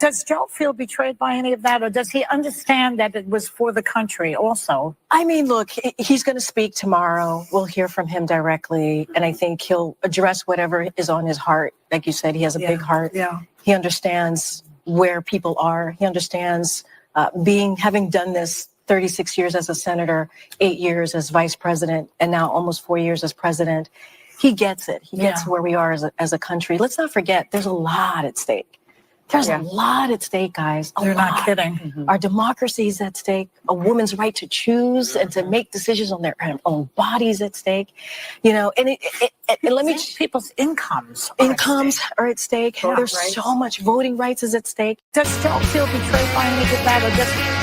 Does Joe feel betrayed by any of that, or does he understand that it was for the country also? I mean, look, he's going to speak tomorrow. We'll hear from him directly, and I think he'll address whatever is on his heart. Like you said, he has a big heart. Yeah. He understands where people are. He understands having done this 36 years as a senator, 8 years as vice president, and now almost 4 years as president. He gets it. He gets where we are as a country. Let's not forget, there's a lot at stake. There's a lot at stake, guys. They're not kidding. Our democracy is at stake. A woman's right to choose and to make decisions on their own bodies at stake. You know, and people's incomes are at stake. There's so much voting rights is at stake. Does Joe feel betrayed by any of that, or does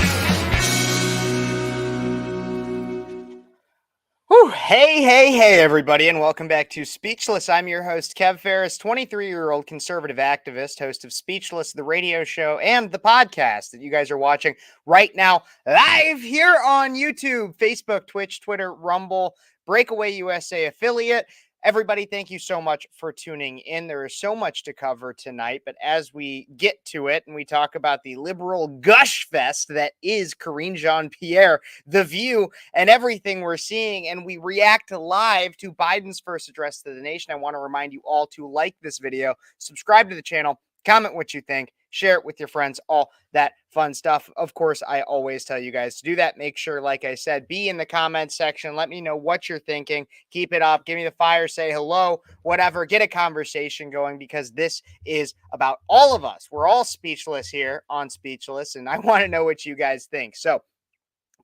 Hey, everybody, and welcome back to Speechless. I'm your host, Phares, 23-year-old conservative activist, host of Speechless, the radio show, and the podcast that you guys are watching right now live here on YouTube, Facebook, Twitch, Twitter, Rumble, Breakaway USA affiliate. Everybody, thank you so much for tuning in. There is so much to cover tonight, but as we get to it and we talk about the liberal gush fest that is Karine Jean-Pierre, The View, and everything we're seeing, and we react live to Biden's first address to the nation, I want to remind you all to like this video, subscribe to the channel, comment what you think, share it with your friends, all that fun stuff. Of course, I always tell you guys to do that. Make sure, like I said, be in the comments section. Let me know what you're thinking. Keep it up. Give me the fire. Say hello, whatever. Get a conversation going, because this is about all of us. We're all speechless here on Speechless, and I want to know what you guys think. So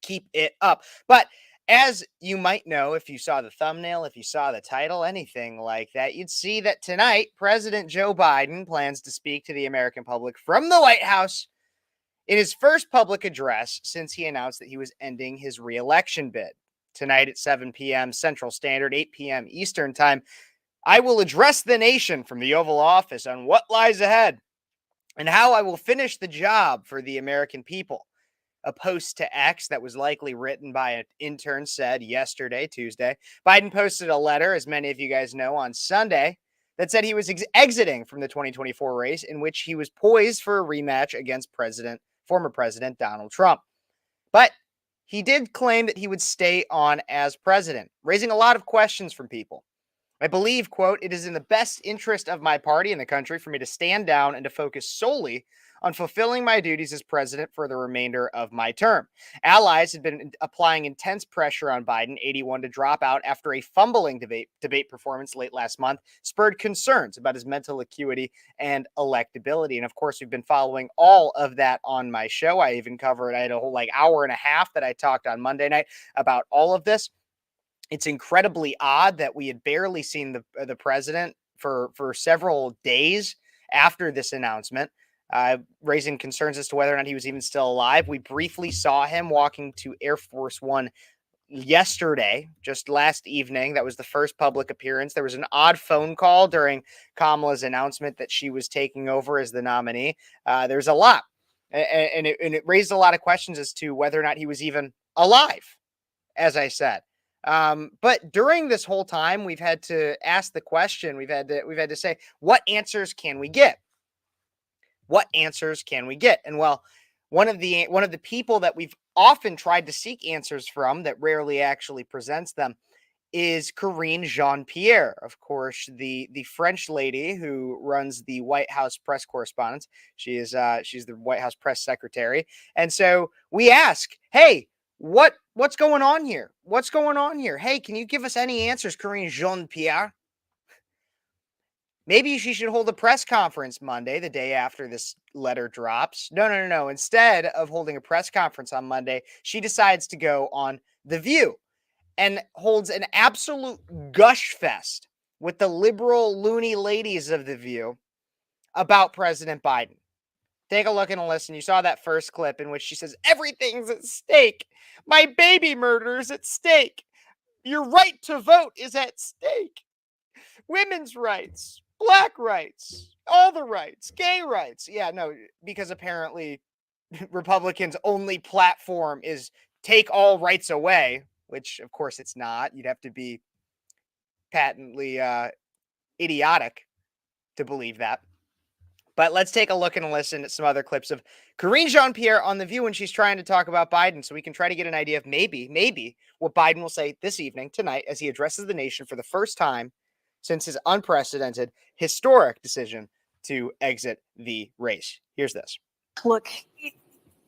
keep it up. But as you might know, if you saw the thumbnail, if you saw the title, anything like that, you'd see that tonight, President Joe Biden plans to speak to the American public from the White House in his first public address since he announced that he was ending his re-election bid. Tonight at 7 p.m. Central Standard, 8 p.m. Eastern Time, I will address the nation from the Oval Office on what lies ahead and how I will finish the job for the American people. A post to X that was likely written by an intern said yesterday, Tuesday. Biden posted a letter, as many of you guys know, on Sunday that said he was exiting from the 2024 race, in which he was poised for a rematch against former President Donald Trump. But he did claim that he would stay on as president, raising a lot of questions from people. I believe, quote, "It is in the best interest of my party and the country for me to stand down and to focus solely on fulfilling my duties as president for the remainder of my term." Allies had been applying intense pressure on Biden, 81, to drop out after a fumbling debate performance late last month spurred concerns about his mental acuity and electability. And of course, we've been following all of that on my show. I even covered, I had a whole hour and a half that I talked on Monday night about all of this. It's incredibly odd that we had barely seen the president for several days after this announcement, raising concerns as to whether or not he was even still alive. We briefly saw him walking to Air Force One yesterday, just last evening. That was the first public appearance. There was an odd phone call during Kamala's announcement that she was taking over as the nominee. There's a lot, and it raised a lot of questions as to whether or not he was even alive, as I said. But during this whole time, we've had to ask the question, we've had to say, what answers can we get? What answers can we get? And well, one of the people that we've often tried to seek answers from that rarely actually presents them is Karine Jean-Pierre, of course, the French lady who runs the White House press correspondence. She's the White House press secretary. And so we ask, hey, what's going on here? What's going on here? Hey, can you give us any answers, Karine Jean-Pierre? Maybe she should hold a press conference Monday, the day after this letter drops. No. Instead of holding a press conference on Monday, she decides to go on The View and holds an absolute gush fest with the liberal loony ladies of The View about President Biden. Take a look and a listen. You saw that first clip in which she says, everything's at stake. My baby murder is at stake. Your right to vote is at stake. Women's rights, black rights, all the rights, gay rights. Yeah, no, because apparently Republicans' only platform is take all rights away, which of course it's not. You'd have to be patently idiotic to believe that. But let's take a look and listen at some other clips of Karine Jean-Pierre on The View when she's trying to talk about Biden, so we can try to get an idea of maybe what Biden will say this evening, tonight, as he addresses the nation for the first time since his unprecedented, historic decision to exit the race. Here's this. Look,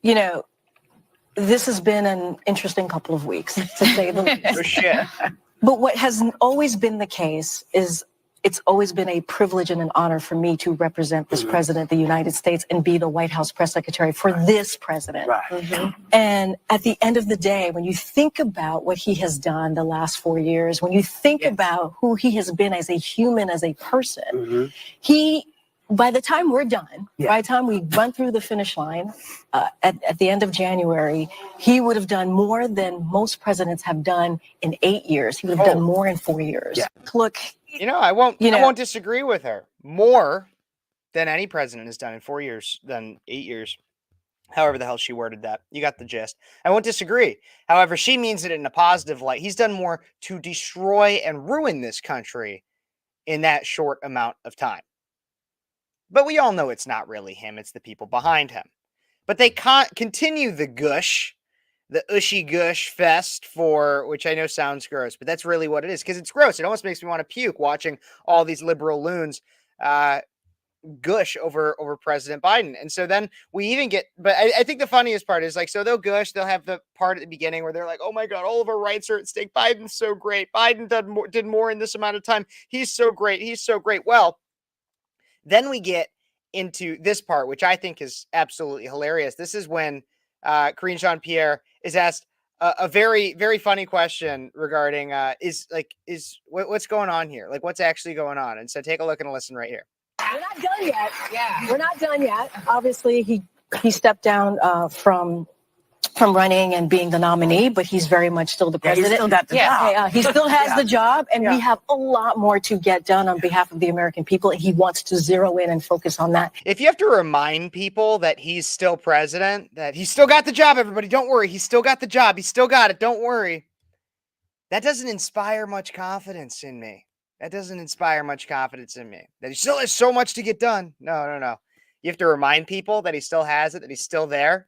you know, this has been an interesting couple of weeks, to say the least. Oh, shit. But what has always been the case is it's always been a privilege and an honor for me to represent this president of the United States and be the White House press secretary for this president. Right. And at the end of the day, when you think about what he has done the last 4 years, when you think about who he has been as a human, as a person, by the time we're done, by the time we run through the finish line at the end of January, he would have done more than most presidents have done in 8 years. He would have done more in 4 years. Yeah. Look, I won't disagree with her. More than any president has done in 4 years, than 8 years. However the hell she worded that. You got the gist. I won't disagree. However, she means it in a positive light. He's done more to destroy and ruin this country in that short amount of time. But we all know it's not really him. It's the people behind him. But they continue the gush, the ushy gush fest for, which I know sounds gross, but that's really what it is, because it's gross. It almost makes me want to puke watching all these liberal loons gush over President Biden. And so then we even get, but I think the funniest part is, like, so they'll gush, they'll have the part at the beginning where they're like, oh my God, all of our rights are at stake. Biden's so great. Biden did more in this amount of time. He's so great. He's so great. Well, then we get into this part, which I think is absolutely hilarious. This is when Karine Jean-Pierre is asked a very, very funny question regarding what's going on here? Like, what's actually going on? And so take a look and listen right here. we're not done yet. Yeah, we're not done yet. Obviously, he stepped down from running and being the nominee, but he's very much still the president. He still got the job. He still has the job, and we have a lot more to get done on behalf of the American people. And he wants to zero in and focus on that. If you have to remind people that he's still president, that he's still got the job, everybody, don't worry. He's still got the job. He's still got it. Don't worry. That doesn't inspire much confidence in me. That he still has so much to get done. No. You have to remind people that he still has it, that he's still there.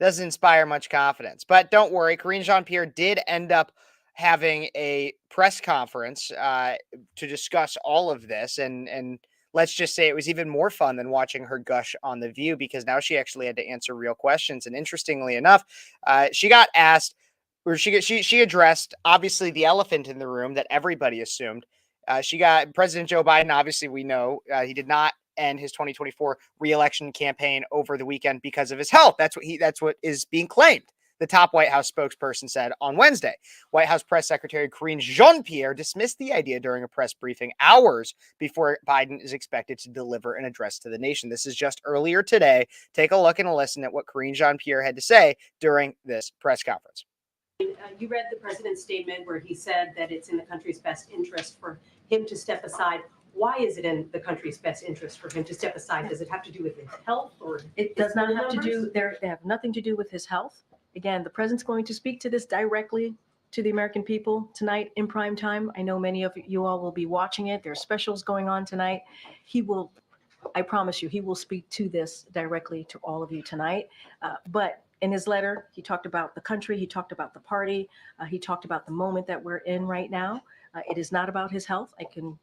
Doesn't inspire much confidence. But don't worry, Karine Jean-Pierre did end up having a press conference to discuss all of this. And let's just say it was even more fun than watching her gush on The View, because now she actually had to answer real questions. And interestingly enough, she got asked, or she addressed, obviously, the elephant in the room that everybody assumed. She got President Joe Biden. Obviously, we know he did not end his 2024 re-election campaign over the weekend because of his health. That's what is being claimed. The top White House spokesperson said on Wednesday. White House Press Secretary Karine Jean-Pierre dismissed the idea during a press briefing hours before Biden is expected to deliver an address to the nation. This is just earlier today. Take a look and listen at what Karine Jean-Pierre had to say during this press conference. You read the president's statement where he said that it's in the country's best interest for him to step aside. Why is it in the country's best interest for him to step aside? Does it have to do with his health, or It does not have to do, they have nothing to do with his health. Again, the president's going to speak to this directly to the American people tonight in prime time. I know many of you all will be watching it. There's specials going on tonight. I promise you, he will speak to this directly to all of you tonight. But in his letter, he talked about the country, he talked about the party, he talked about the moment that we're in right now. It is not about his health. I can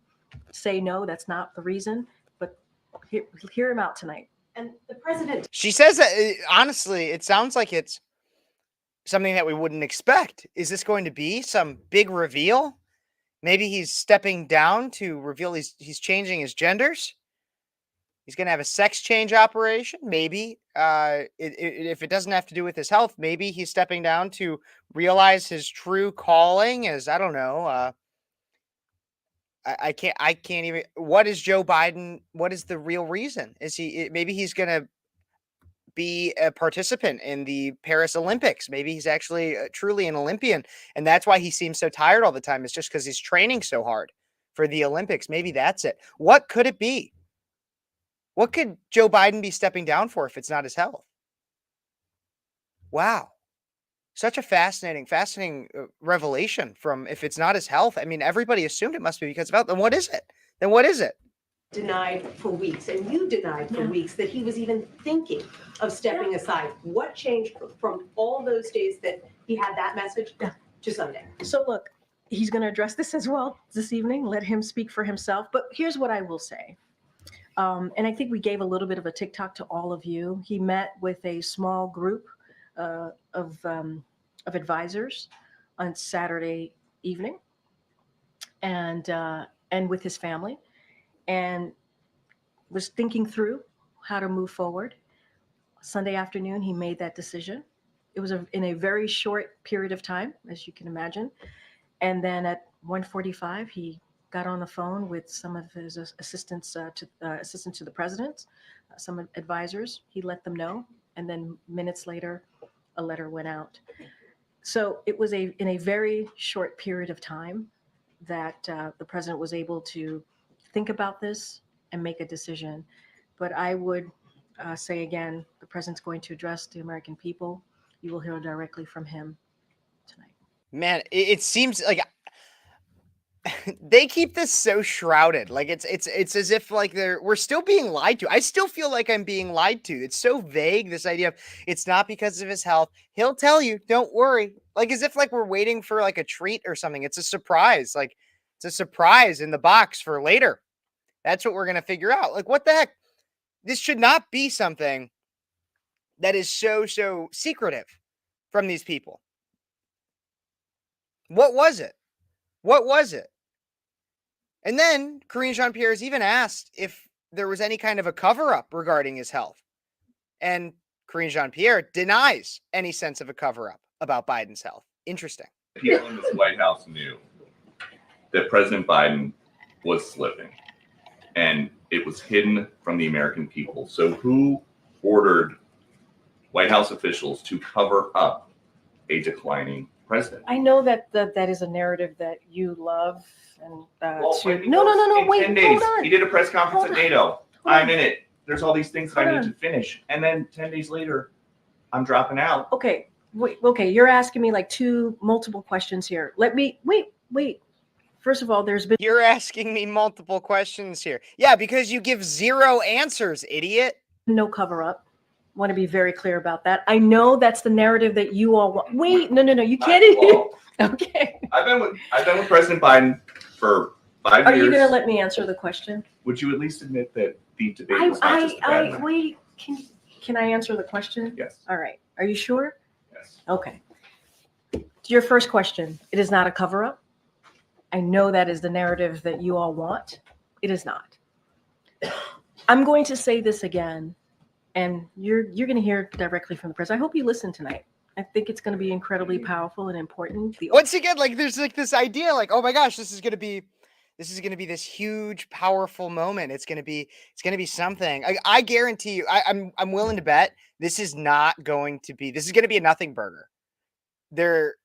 say no, that's not the reason, but hear him out tonight. and the president She says that, honestly, it sounds like it's something that we wouldn't expect. Is this going to be some big reveal? Maybe he's stepping down to reveal he's changing his genders. He's going to have a sex change operation. Maybe if it doesn't have to do with his health, maybe he's stepping down to realize his true calling as, I don't know, I can't even. What is Joe Biden? What is the real reason? Maybe he's going to be a participant in the Paris Olympics. Maybe he's actually truly an Olympian. And that's why he seems so tired all the time. It's just because he's training so hard for the Olympics. Maybe that's it. What could it be? What could Joe Biden be stepping down for if it's not his health? Wow. Such a fascinating revelation from, if it's not his health. I mean, everybody assumed it must be because of health. Then what is it? denied for weeks, and you denied for weeks that he was even thinking of stepping aside. What changed from all those days that he had that message to Sunday? So look, he's going to address this as well this evening. Let him speak for himself. But here's what I will say. And I think we gave a little bit of a TikTok to all of you. He met with a small group of advisors on Saturday evening, and with his family, and was thinking through how to move forward. Sunday afternoon, he made that decision. It was in a very short period of time, as you can imagine. And then at 1:45, he got on the phone with some of his assistants to the president, some advisors. He let them know, and then minutes later, a letter went out. So it was in a very short period of time that the president was able to think about this and make a decision. But I would say again, the president's going to address the American people. You will hear directly from him tonight. Man, it seems like they keep this so shrouded. Like it's as if like we're still being lied to. I still feel like I'm being lied to. It's so vague, this idea of it's not because of his health. He'll tell you, don't worry. Like as if like we're waiting for like a treat or something. It's a surprise. Like it's a surprise in the box for later. That's what we're going to figure out. Like what the heck? This should not be something that is so secretive from these people. What was it? What was it? And then Karine Jean-Pierre has even asked if there was any kind of a cover-up regarding his health. And Karine Jean-Pierre denies any sense of a cover-up about Biden's health. Interesting. People in this White House knew that President Biden was slipping, and it was hidden from the American people. So who ordered White House officials to cover up a declining president? I know that is a narrative that you love. And Wait, wait, 10 days, hold on. he did a press conference Hold at on. NATO. Hold I'm in it. There's all these things that I Hold need on. to finish. And then 10 days later, I'm dropping out. Okay, wait, okay, you're asking me like multiple questions here. Let me, wait. First of all, there's been You're asking me multiple questions here. Yeah, because you give zero answers, idiot. no cover up. Want to be very clear about that. I know that's the narrative that you all want. Wait, no, you can't. Well, Okay. I've been with President Biden for 5 Are years. you going to let me answer the question? Would you at least admit that the debate was not just a bad one? wait. Can I answer the question? Yes. All right. Are you sure? Yes. Okay. To your first question, it is not a cover up. I know that is the narrative that you all want. It is not. I'm going to say this again, and you're going to hear directly from the president. I hope you listen tonight. I think it's going to be incredibly powerful and important. Once again, like there's like this idea, like, oh my gosh, this is gonna be this huge, powerful moment. It's gonna be something. I guarantee you, I'm willing to bet this is not going to be. This is gonna be a nothing burger. They're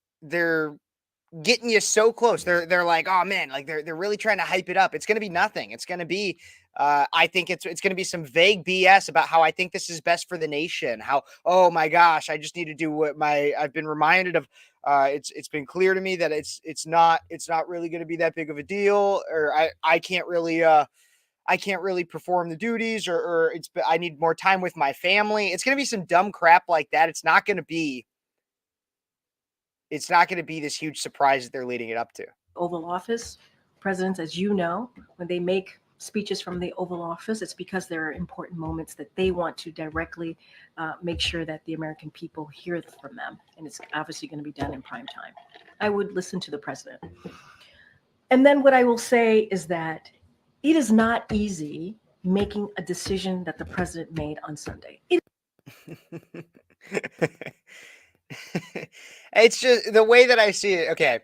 getting you so close. They're like, oh man, like they're really trying to hype it up. It's gonna be nothing. It's gonna be I think it's going to be some vague BS about how I think this is best for the nation. How, oh my gosh, I just need to do what I've been reminded of. It's been clear to me that it's not really going to be that big of a deal, or I can't really perform the duties, or I need more time with my family. It's going to be some dumb crap like that. It's not going to be this huge surprise that they're leading it up to. Oval Office, presidents, as you know, when they make speeches from the Oval Office, it's because there are important moments that they want to directly make sure that the American people hear from them. And it's obviously going to be done in prime time. I would listen to the president. And then what I will say is that it is not easy making a decision that the president made on Sunday. It's just the way that I see it. Okay.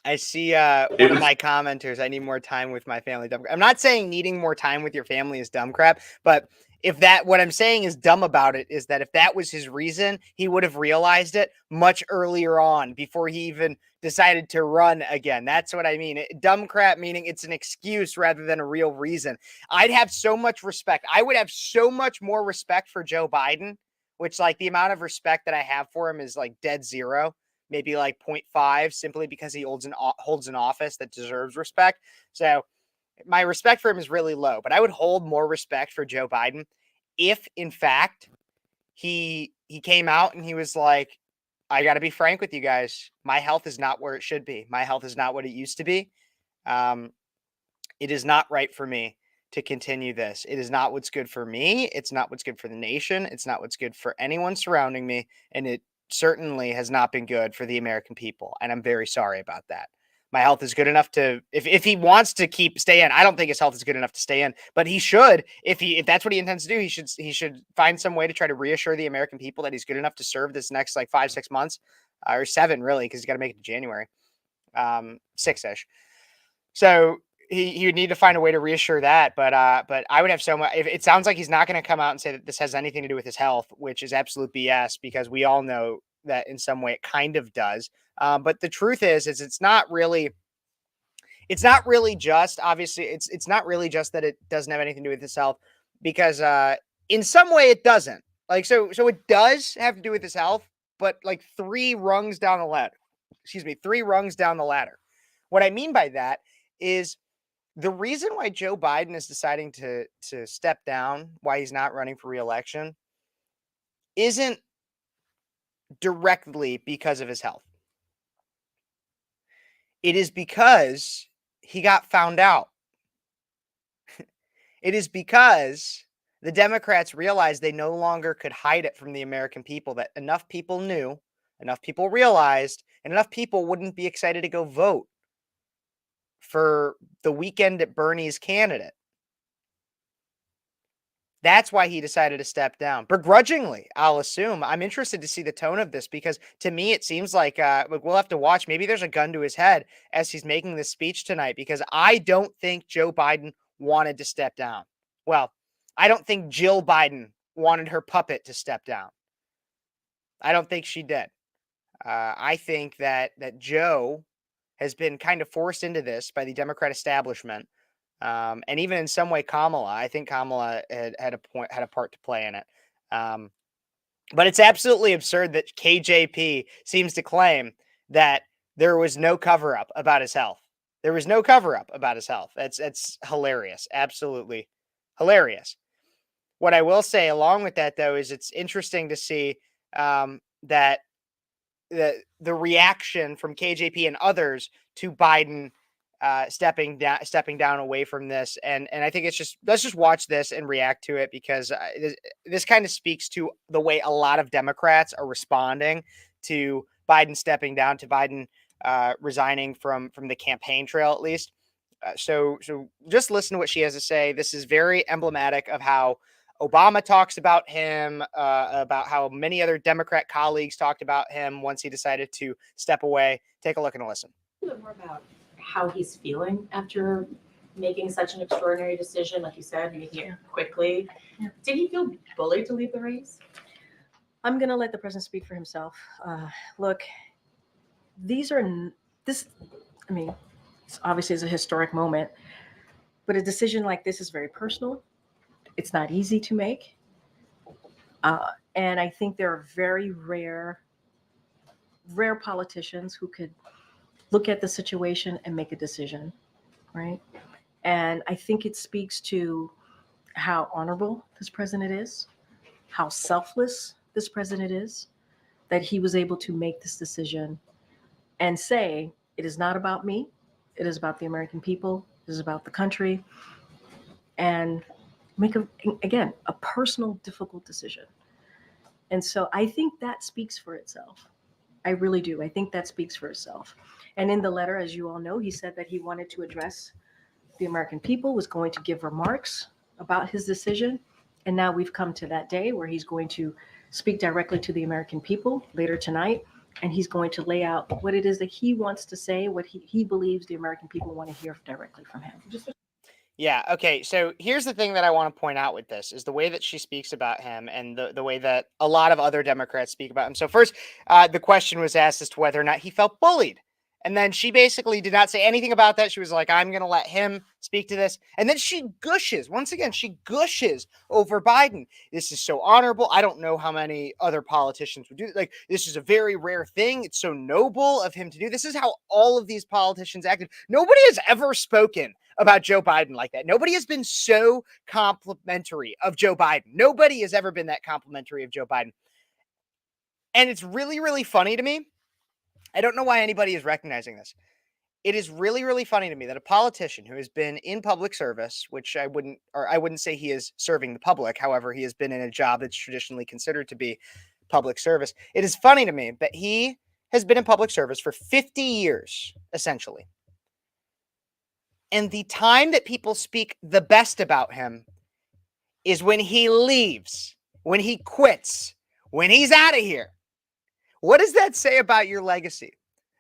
I see one of my commenters, I need more time with my family. Dumb crap. I'm not saying needing more time with your family is dumb crap, but what I'm saying is dumb about it is that if that was his reason, he would have realized it much earlier on before he even decided to run again. That's what I mean. Dumb crap meaning it's an excuse rather than a real reason. I'd have so much respect. I would have so much more respect for Joe Biden, which like the amount of respect that I have for him is like dead zero. Maybe like 0.5, simply because he holds an office that deserves respect. So my respect for him is really low, but I would hold more respect for Joe Biden if, in fact, he came out and he was like, I got to be frank with you guys. My health is not where it should be. My health is not what it used to be. It is not right for me to continue this. It is not what's good for me. It's not what's good for the nation. It's not what's good for anyone surrounding me. And it certainly has not been good for the American people. And I'm very sorry about that. My health is good enough to, if he wants to stay in, I don't think his health is good enough to stay in, but he should, if that's what he intends to do, he should find some way to try to reassure the American people that he's good enough to serve this next like 5-6 months, or 7 really, because he's got to make it to January, 6-ish. So he would need to find a way to reassure that, but I would have so much. If it sounds like he's not going to come out and say that this has anything to do with his health, which is absolute BS, because we all know that in some way it kind of does. But the truth is it's not really just, obviously it's not really just that it doesn't have anything to do with his health, because in some way it doesn't. Like so it does have to do with his health, but like 3 rungs down the ladder. 3 rungs down the ladder. What I mean by that is the reason why Joe Biden is deciding to step down, why he's not running for re-election, isn't directly because of his health. It is because he got found out. It is because the Democrats realized they no longer could hide it from the American people, that enough people knew, enough people realized, and enough people wouldn't be excited to go vote for the weekend at Bernie's candidate. That's why he decided to step down. Begrudgingly, I'll assume. I'm interested to see the tone of this, because to me it seems like we'll have to watch. Maybe there's a gun to his head as he's making this speech tonight, because I don't think Joe Biden wanted to step down. Well, I don't think Jill Biden wanted her puppet to step down. I don't think she did. I think that Joe has been kind of forced into this by the Democrat establishment. And even in some way, Kamala, I think Kamala had a part to play in it. But it's absolutely absurd that KJP seems to claim that there was no cover up about his health. There was no cover up about his health. That's hilarious. Absolutely hilarious. What I will say along with that, though, is it's interesting to see that the reaction from KJP and others to Biden stepping down away from this, and I think let's just watch this and react to it, because this kind of speaks to the way a lot of Democrats are responding to Biden stepping down, to Biden resigning from the campaign trail, at least. So just listen to what she has to say. This is very emblematic of how Obama talks about him, about how many other Democrat colleagues talked about him once he decided to step away. Take a look and listen. A little more about how he's feeling after making such an extraordinary decision, like you said, making it quickly. Yeah. Did he feel bullied to leave the race? I'm going to let the president speak for himself. Look, this obviously is a historic moment, but a decision like this is very personal. It's not easy to make. And I think there are very rare politicians who could look at the situation and make a decision, right? And I think it speaks to how honorable this president is, how selfless this president is, that he was able to make this decision and say, it is not about me. It is about the American people. It is about the country. And make a personal, difficult decision. And so I think that speaks for itself. I really do. I think that speaks for itself. And in the letter, as you all know, he said that he wanted to address the American people, was going to give remarks about his decision. And now we've come to that day where he's going to speak directly to the American people later tonight. And he's going to lay out what it is that he wants to say, what he believes the American people want to hear directly from him. Yeah. Okay. So here's the thing that I want to point out with this is the way that she speaks about him, and the way that a lot of other Democrats speak about him. So first, the question was asked as to whether or not he felt bullied. And then she basically did not say anything about that. She was like, I'm going to let him speak to this. And then she gushes. Once again, she gushes over Biden. This is so honorable. I don't know how many other politicians would do it. Like, this is a very rare thing. It's so noble of him to do. This is how all of these politicians acted. Nobody has ever spoken about Joe Biden like that. Nobody has been so complimentary of Joe Biden. Nobody has ever been that complimentary of Joe Biden. And it's really, really funny to me. I don't know why anybody is recognizing this. It is really, really funny to me that a politician who has been in public service, which I wouldn't say he is serving the public. However, he has been in a job that's traditionally considered to be public service. It is funny to me that he has been in public service for 50 years, essentially. And the time that people speak the best about him is when he leaves, when he quits, when he's out of here. What does that say about your legacy?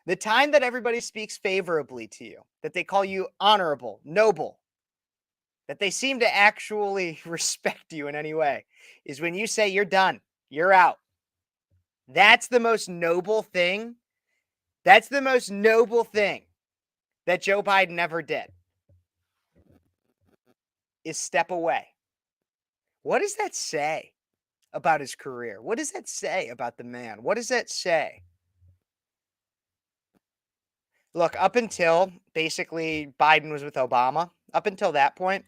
The time that everybody speaks favorably to you, that they call you honorable, noble, that they seem to actually respect you in any way, is when you say you're done, you're out. That's the most noble thing. That's the most noble thing that Joe Biden ever did, is step away. What does that say about his career? What does that say about the man? What does that say? Look, up until basically Biden was with Obama, up until that point,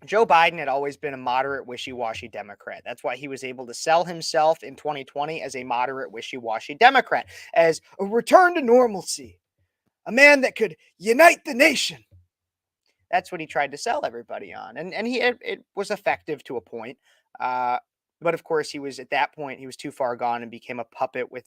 Joe Biden had always been a moderate, wishy-washy Democrat. That's why he was able to sell himself in 2020 as a moderate, wishy-washy Democrat, as a return to normalcy, a man that could unite the nation. That's what he tried to sell everybody on, and it was effective to a point. But of course, he was at that point he was too far gone and became a puppet with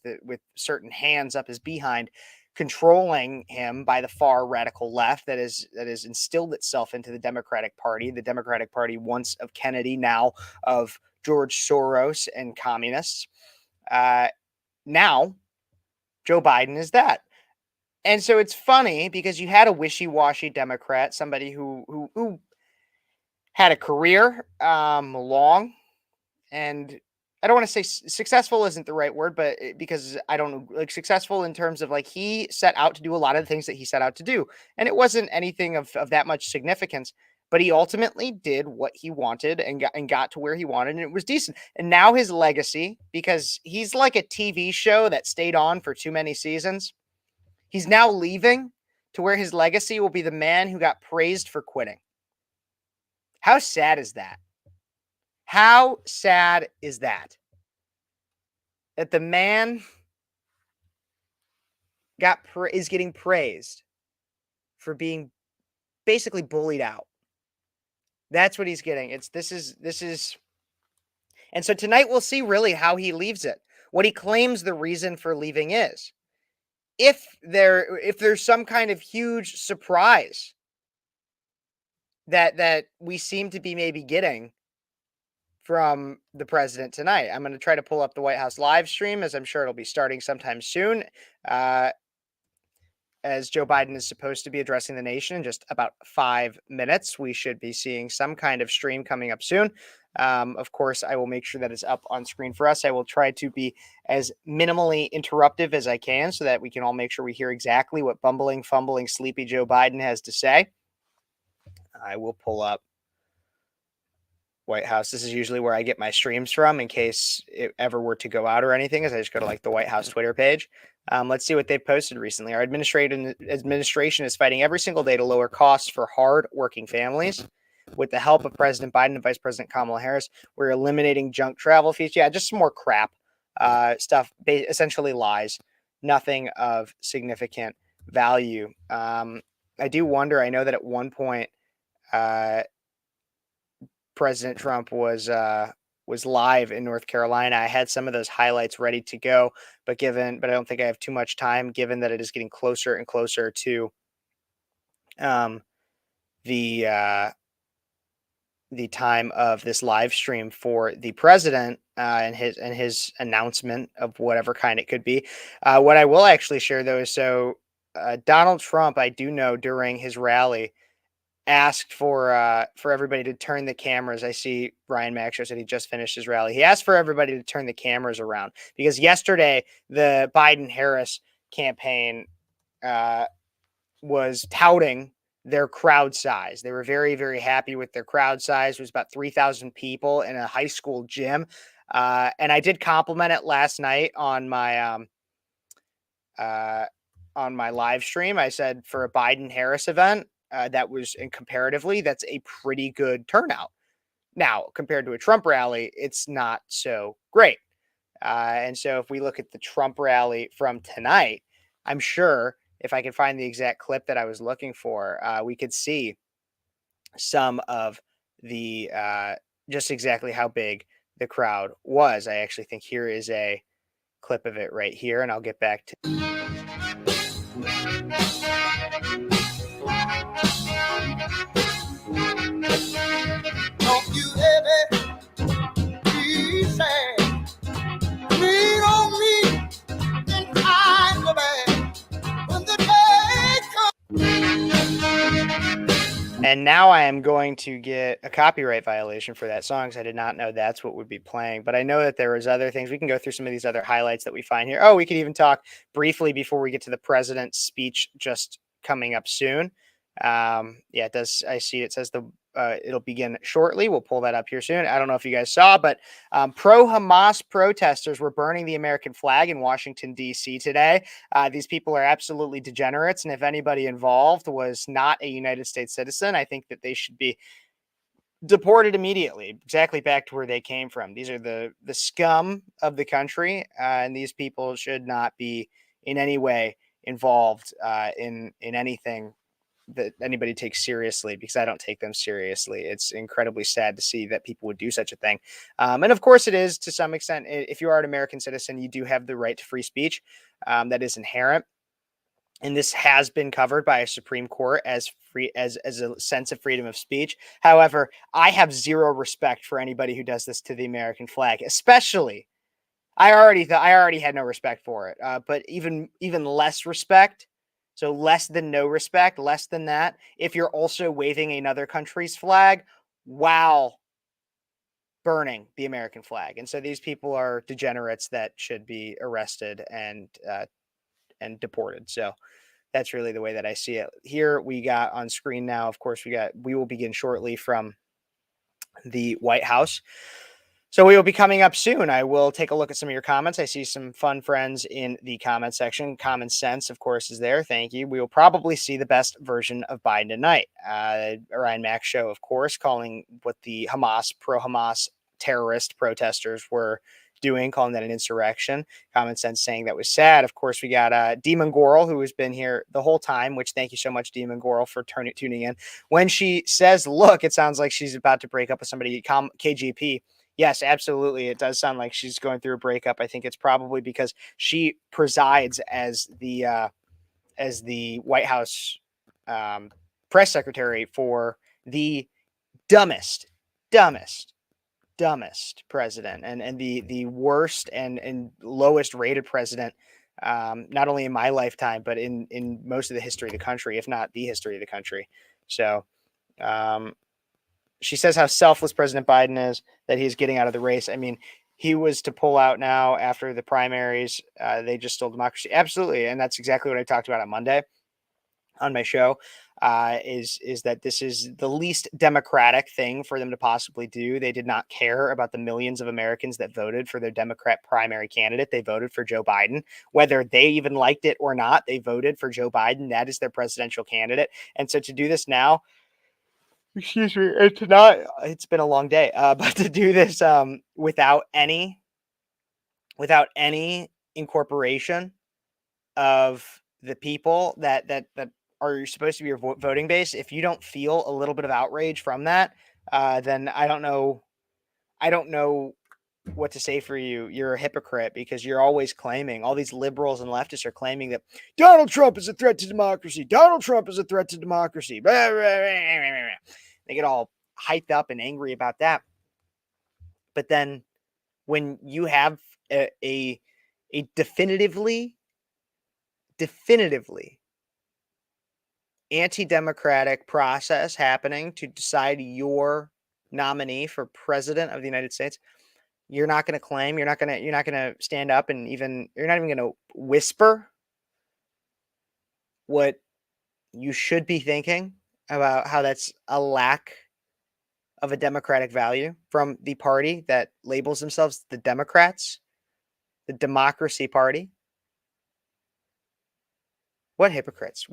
certain hands up his behind, controlling him by the far radical left that is instilled itself into the Democratic Party. The Democratic Party, once of Kennedy, now of George Soros and communists. Now, Joe Biden is that. And so it's funny because you had a wishy-washy Democrat, somebody who had a career long, and I don't want to say successful isn't the right word, but because I don't know, like successful in terms of like he set out to do a lot of the things that he set out to do, and it wasn't anything of that much significance. But he ultimately did what he wanted and got to where he wanted, and it was decent. And now his legacy, because he's like a TV show that stayed on for too many seasons. He's now leaving to where his legacy will be the man who got praised for quitting. How sad is that? How sad is that? That the man is getting praised for being basically bullied out. That's what he's getting. This is and so tonight we'll see really how he leaves it. What he claims the reason for leaving is. If there's some kind of huge surprise that we seem to be maybe getting from the president tonight. I'm going to try to pull up the White House live stream, as I'm sure it'll be starting sometime soon, as Joe Biden is supposed to be addressing the nation in just about 5 minutes. We should be seeing some kind of stream coming up soon. Of course, I will make sure that it's up on screen for us. I will try to be as minimally interruptive as I can so that we can all make sure we hear exactly what bumbling, fumbling, sleepy Joe Biden has to say. I will pull up White House. This is usually where I get my streams from in case it ever were to go out or anything, as I just go to like the White House Twitter page. Let's see what they've posted recently. Our administration is fighting every single day to lower costs for hard-working families. With the help of President Biden and Vice President Kamala Harris, we're eliminating junk travel fees. Yeah, just some more crap stuff, essentially lies, nothing of significant value. I do wonder, I know that at one point, President Trump was live in North Carolina. I had some of those highlights ready to go, but I don't think I have too much time, given that it is getting closer and closer to the time of this live stream for the president and his announcement of whatever kind it could be. What I will actually share though is Donald Trump, I do know during his rally, asked for everybody to turn the cameras. I see Ryan Maxwell said he just finished his rally. He asked for everybody to turn the cameras around because yesterday the Biden-Harris campaign was touting their crowd size. They were very, very happy with their crowd size. It was about 3,000 people in a high school gym. And I did compliment it last night on my live stream. I said for a Biden-Harris event, and comparatively, that's a pretty good turnout. Now, compared to a Trump rally, it's not so great. And so if we look at the Trump rally from tonight, I'm sure if I can find the exact clip that I was looking for, we could see some of the just exactly how big the crowd was. I actually think here is a clip of it right here, and I'll get back to. Don't you ever be sad. Lean on me in times of bad. When the day comes. And now I am going to get a copyright violation for that song, because I did not know that's what would be playing. But I know that there was other things. We can go through some of these other highlights that we find here. Oh, we could even talk briefly before we get to the president's speech just coming up soon. Yeah, it does. I see it says it'll begin shortly. We'll pull that up here soon. I don't know if you guys saw, but pro-Hamas protesters were burning the American flag in Washington, D.C. today. These people are absolutely degenerates. And if anybody involved was not a United States citizen, I think that they should be deported immediately, exactly back to where they came from. These are the scum of the country, and these people should not be in any way involved in anything that anybody takes seriously, because I don't take them seriously. It's incredibly sad to see that people would do such a thing. And of course it is, to some extent, if you are an American citizen, you do have the right to free speech. That is inherent. And this has been covered by a Supreme Court as free as a sense of freedom of speech. However, I have zero respect for anybody who does this to the American flag, especially. I already had no respect for it, but even less respect. So less than no respect, less than that. If you're also waving another country's flag while burning the American flag. And so these people are degenerates that should be arrested and deported. So that's really the way that I see it. Here we got on screen now, of course, we will begin shortly from the White House. So we will be coming up soon. I will take a look at some of your comments. I see some fun friends in the comment section. Common Sense, of course, is there. Thank you. We will probably see the best version of Biden tonight. Ryan Mack show, of course, calling what the pro-Hamas terrorist protesters were doing, calling that an insurrection. Common Sense saying that was sad. Of course, we got Demon Goral, who has been here the whole time, which thank you so much, Demon Goral, for tuning in. When she says, look, it sounds like she's about to break up with somebody, KGP. Yes, absolutely. It does sound like she's going through a breakup. I think it's probably because she presides as the White House press secretary for the dumbest president and the worst and lowest rated president, not only in my lifetime, but in most of the history of the country, if not the history of the country. So, she says how selfless President Biden is, that he's getting out of the race. I mean, he was to pull out now after the primaries. They just stole democracy. Absolutely. And that's exactly what I talked about on Monday on my show, is that this is the least democratic thing for them to possibly do. They did not care about the millions of Americans that voted for their Democrat primary candidate. They voted for Joe Biden, whether they even liked it or not. They voted for Joe Biden. That is their presidential candidate. And so to do this now, excuse me, it's been a long day, but to do this without any incorporation of the people that are supposed to be your voting base, if you don't feel a little bit of outrage from that, then I don't know what to say for you. You're a hypocrite, because you're always claiming, all these liberals and leftists are claiming that Donald Trump is a threat to democracy. Donald Trump is a threat to democracy. They get all hyped up and angry about that. But then when you have a definitively anti-democratic process happening to decide your nominee for president of the United States, you're not going to claim, you're not going to stand up and you're not even going to whisper what you should be thinking about, how that's a lack of a democratic value from the party that labels themselves the Democrats, the Democracy Party. What hypocrites.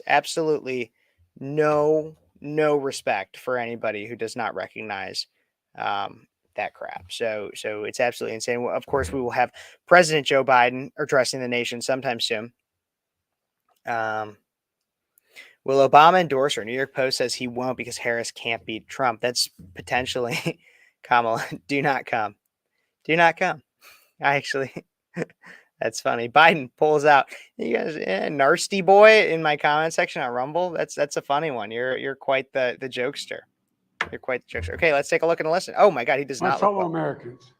Absolutely no respect for anybody who does not recognize that crap. So it's absolutely insane. Well, of course, we will have President Joe Biden addressing the nation sometime soon. Will Obama endorse her? New York Post says he won't because Harris can't beat Trump. That's potentially Kamala. Do not come. Do not come. I actually, that's funny. Biden pulls out. You guys, nasty boy in my comment section on Rumble. That's a funny one. You're quite the jokester. You're quite the jokester. Okay, let's take a look and listen. Oh my God, he does My not look fellow well. Americans,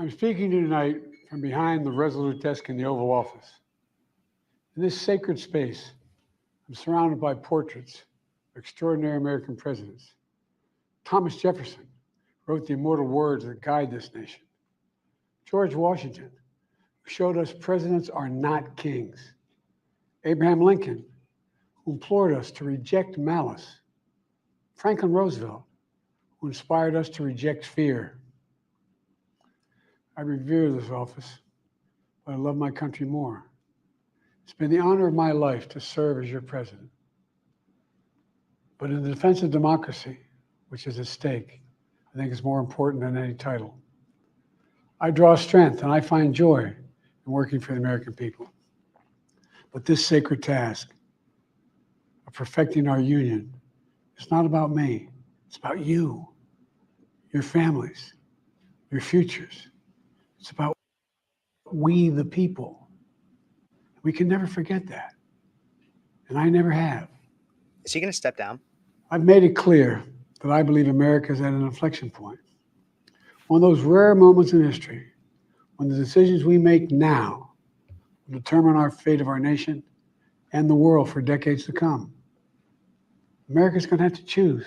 I'm speaking to you tonight from behind the Resolute desk in the Oval Office. In this sacred space, I'm surrounded by portraits of extraordinary American presidents. Thomas Jefferson wrote the immortal words that guide this nation. George Washington, who showed us presidents are not kings. Abraham Lincoln, who implored us to reject malice. Franklin Roosevelt, who inspired us to reject fear. I revere this office, but I love my country more. It's been the honor of my life to serve as your president. But in the defense of democracy, which is at stake, I think is more important than any title. I draw strength and I find joy in working for the American people. But this sacred task of perfecting our union is not about me. It's about you, your families, your futures. It's about we, the people. We can never forget that. And I never have. Is he going to step down? I've made it clear that I believe America is at an inflection point. One of those rare moments in history when the decisions we make now will determine our fate of our nation and the world for decades to come. America's going to have to choose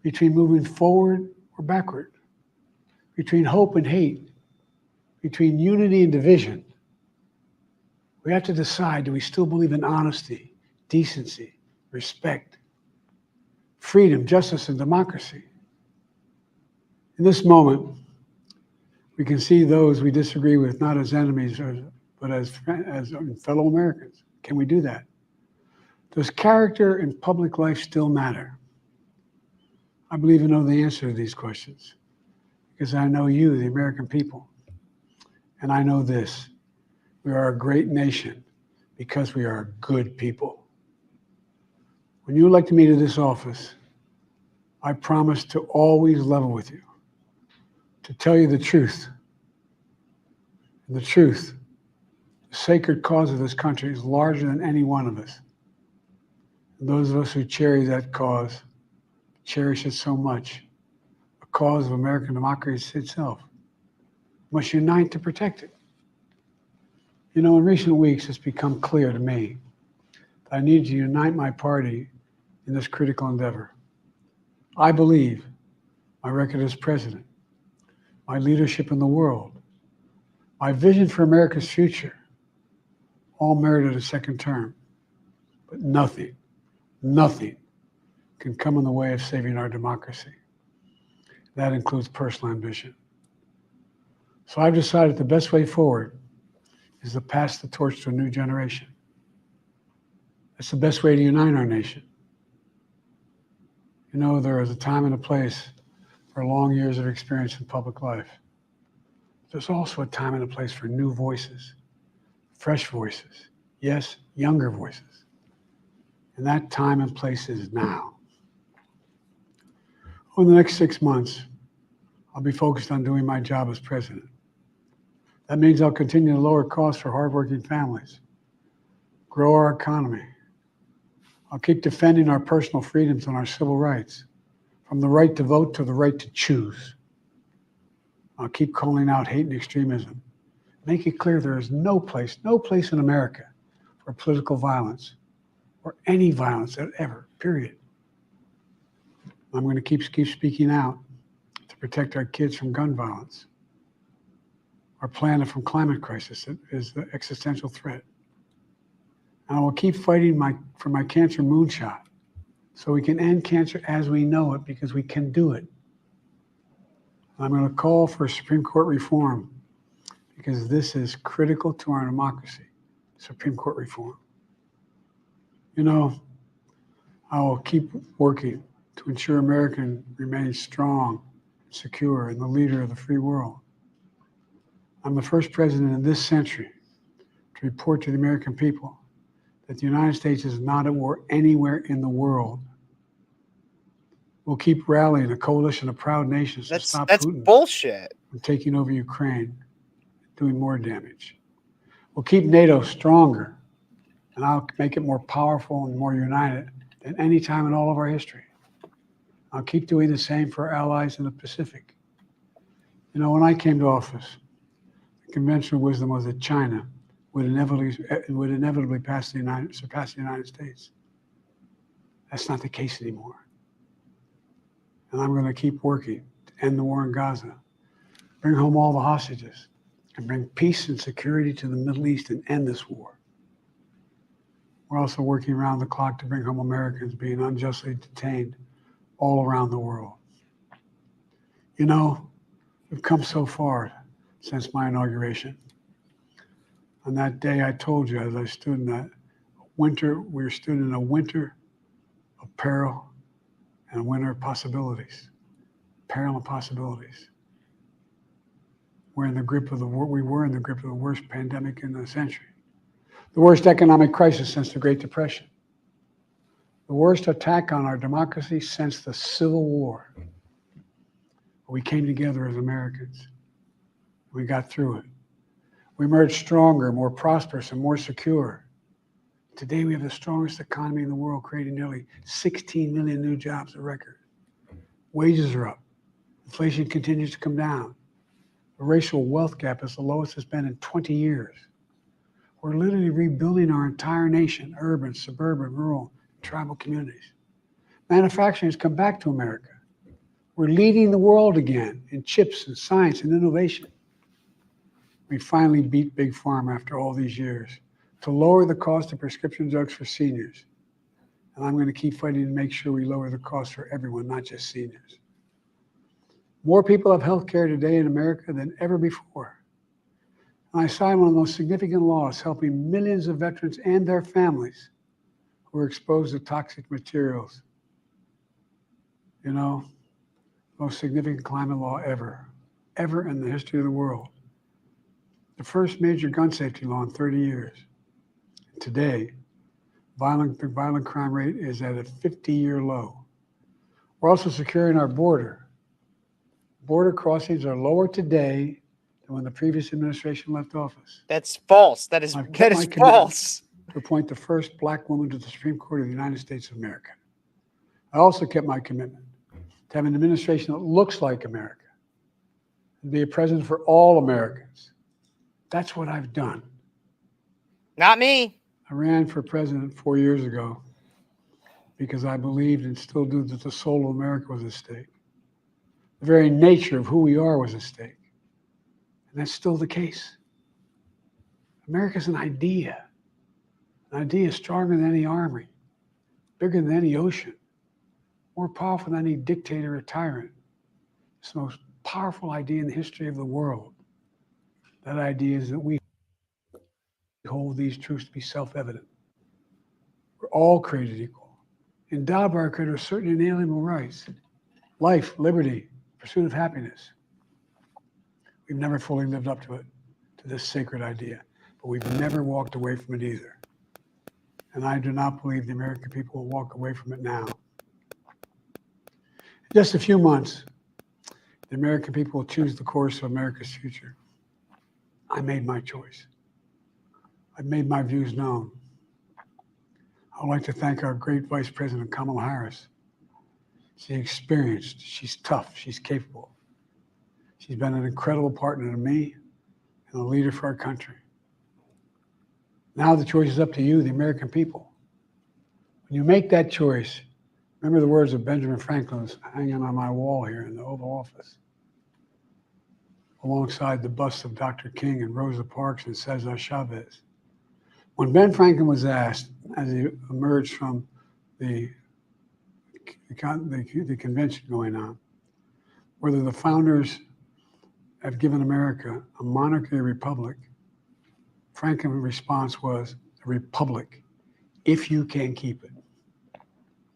between moving forward or backward, between hope and hate, between unity and division. We have to decide, do we still believe in honesty, decency, respect, freedom, justice, and democracy? In this moment, we can see those we disagree with not as enemies, but as fellow Americans. Can we do that? Does character in public life still matter? I believe I know the answer to these questions because I know you, the American people. And I know this. We are a great nation because we are good people. When you elected me to this office, I promised to always level with you, to tell you the truth. And the truth, the sacred cause of this country is larger than any one of us. And those of us who cherish that cause, cherish it so much. The cause of American democracy itself must unite to protect it. You know, in recent weeks, it's become clear to me that I need to unite my party in this critical endeavor. I believe my record as president, my leadership in the world, my vision for America's future, all merited a second term. But nothing can come in the way of saving our democracy. That includes personal ambition. So I've decided the best way forward is to pass the torch to a new generation. That's the best way to unite our nation. You know, there is a time and a place for long years of experience in public life. There's also a time and a place for new voices, fresh voices, yes, younger voices. And that time and place is now. Over the next 6 months, I'll be focused on doing my job as president. That means I'll continue to lower costs for hardworking families, grow our economy. I'll keep defending our personal freedoms and our civil rights, from the right to vote to the right to choose. I'll keep calling out hate and extremism. Make it clear there is no place in America for political violence or any violence ever, period. I'm going to keep speaking out to protect our kids from gun violence. Our planet from climate crisis is the existential threat. And I will keep fighting for my cancer moonshot so we can end cancer as we know it because we can do it. I'm going to call for Supreme Court reform because this is critical to our democracy, Supreme Court reform. You know, I will keep working to ensure America remains strong, secure, and the leader of the free world. I'm the first president in this century to report to the American people that the United States is not at war anywhere in the world. We'll keep rallying a coalition of proud nations to stop That's Putin bullshit. from taking over Ukraine, doing more damage. We'll keep NATO stronger, and I'll make it more powerful and more united than any time in all of our history. I'll keep doing the same for our allies in the Pacific. You know, when I came to office, the conventional wisdom was that China would inevitably surpass the United States. That's not the case anymore. And I'm going to keep working to end the war in Gaza, bring home all the hostages, and bring peace and security to the Middle East and end this war. We're also working around the clock to bring home Americans being unjustly detained all around the world. You know, we've come so far since my inauguration. On that day, I told you, as I stood in that winter, we stood in a winter of peril and a winter of possibilities. Peril and possibilities. We were in the grip of the worst pandemic in the century. The worst economic crisis since the Great Depression. The worst attack on our democracy since the Civil War. We came together as Americans. We got through it. We emerged stronger, more prosperous, and more secure. Today, we have the strongest economy in the world, creating nearly 16 million new jobs, a record. Wages are up. Inflation continues to come down. The racial wealth gap is the lowest it's been in 20 years. We're literally rebuilding our entire nation, urban, suburban, rural, and tribal communities. Manufacturing has come back to America. We're leading the world again in chips and science and innovation. We finally beat Big Pharma after all these years to lower the cost of prescription drugs for seniors. And I'm going to keep fighting to make sure we lower the cost for everyone, not just seniors. More people have health care today in America than ever before. And I signed one of the most significant laws helping millions of veterans and their families who are exposed to toxic materials. You know, most significant climate law ever in the history of the world. The first major gun safety law in 30 years. Today, the violent crime rate is at a 50-year low. We're also securing our border. Border crossings are lower today than when the previous administration left office. That's false. That is false. To appoint the first Black woman to the Supreme Court of the United States of America. I also kept my commitment to have an administration that looks like America and be a president for all Americans. That's what I've done. Not me. I ran for president 4 years ago because I believed and still do that the soul of America was at stake. The very nature of who we are was at stake. And that's still the case. America's an idea. An idea stronger than any army, bigger than any ocean, more powerful than any dictator or tyrant. It's the most powerful idea in the history of the world. That idea is that we hold these truths to be self-evident. We're all created equal, endowed by our Creator with certain inalienable rights: life, liberty, pursuit of happiness. We've never fully lived up to it, to this sacred idea, but we've never walked away from it either. And I do not believe the American people will walk away from it now. In just a few months, the American people will choose the course of America's future. I made my choice. I've made my views known. I would like to thank our great Vice President Kamala Harris. She's experienced, she's tough, she's capable. She's been an incredible partner to me and a leader for our country. Now the choice is up to you, the American people. When you make that choice, remember the words of Benjamin Franklin hanging on my wall here in the Oval Office, alongside the busts of Dr. King and Rosa Parks and Cesar Chavez. When Ben Franklin was asked, as he emerged from the convention going on, whether the founders have given America a monarchy or republic, Franklin's response was, a republic, if you can keep it.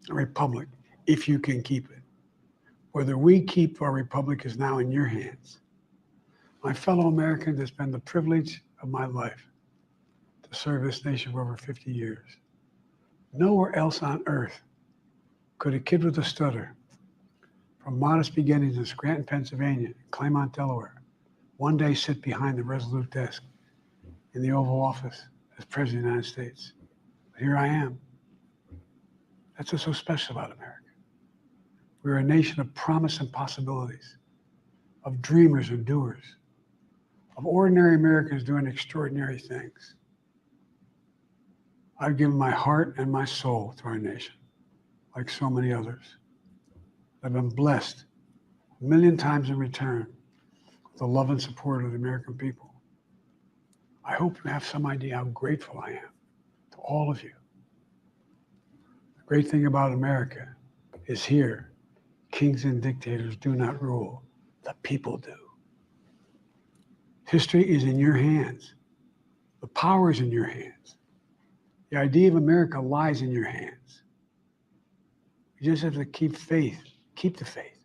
a republic if you can keep it. Whether we keep our republic is now in your hands. My fellow Americans, it's been the privilege of my life to serve this nation for over 50 years. Nowhere else on earth could a kid with a stutter from modest beginnings in Scranton, Pennsylvania, and Claymont, Delaware, one day sit behind the Resolute desk in the Oval Office as President of the United States. But here I am. That's what's so special about America. We're a nation of promise and possibilities, of dreamers and doers, of ordinary Americans doing extraordinary things. I've given my heart and my soul to our nation, like so many others. I've been blessed a million times in return with the love and support of the American people. I hope you have some idea how grateful I am to all of you. The great thing about America is here, kings and dictators do not rule, the people do. History is in your hands. The power is in your hands. The idea of America lies in your hands. You just have to keep faith, keep the faith,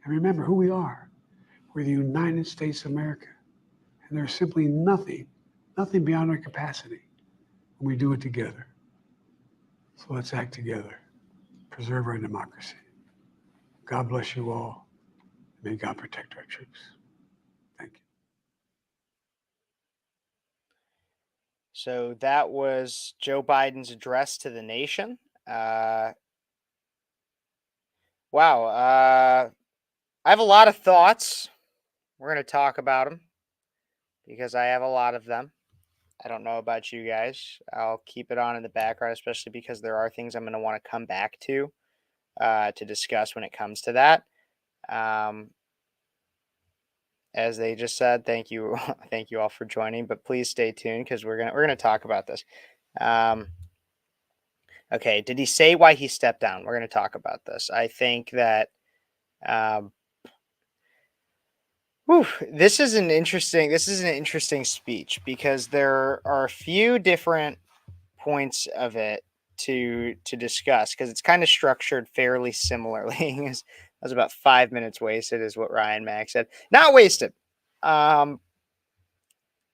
and remember who we are. We're the United States of America, and there's simply nothing beyond our capacity when we do it together. So let's act together, preserve our democracy. God bless you all. May God protect our troops. Thank you. So that was Joe Biden's address to the nation. Wow. I have a lot of thoughts. We're going to talk about them because I have a lot of them. I don't know about you guys. I'll keep it on in the background, especially because there are things I'm going to want to come back to discuss when it comes to that. As they just said, thank you, thank you all for joining. But please stay tuned because we're gonna talk about this. Okay, did he say why he stepped down? We're gonna talk about this. I think that this is an interesting speech because there are a few different points of it to discuss because it's kind of structured fairly similarly. That was about 5 minutes wasted, is what Ryan Mack said. Not wasted. And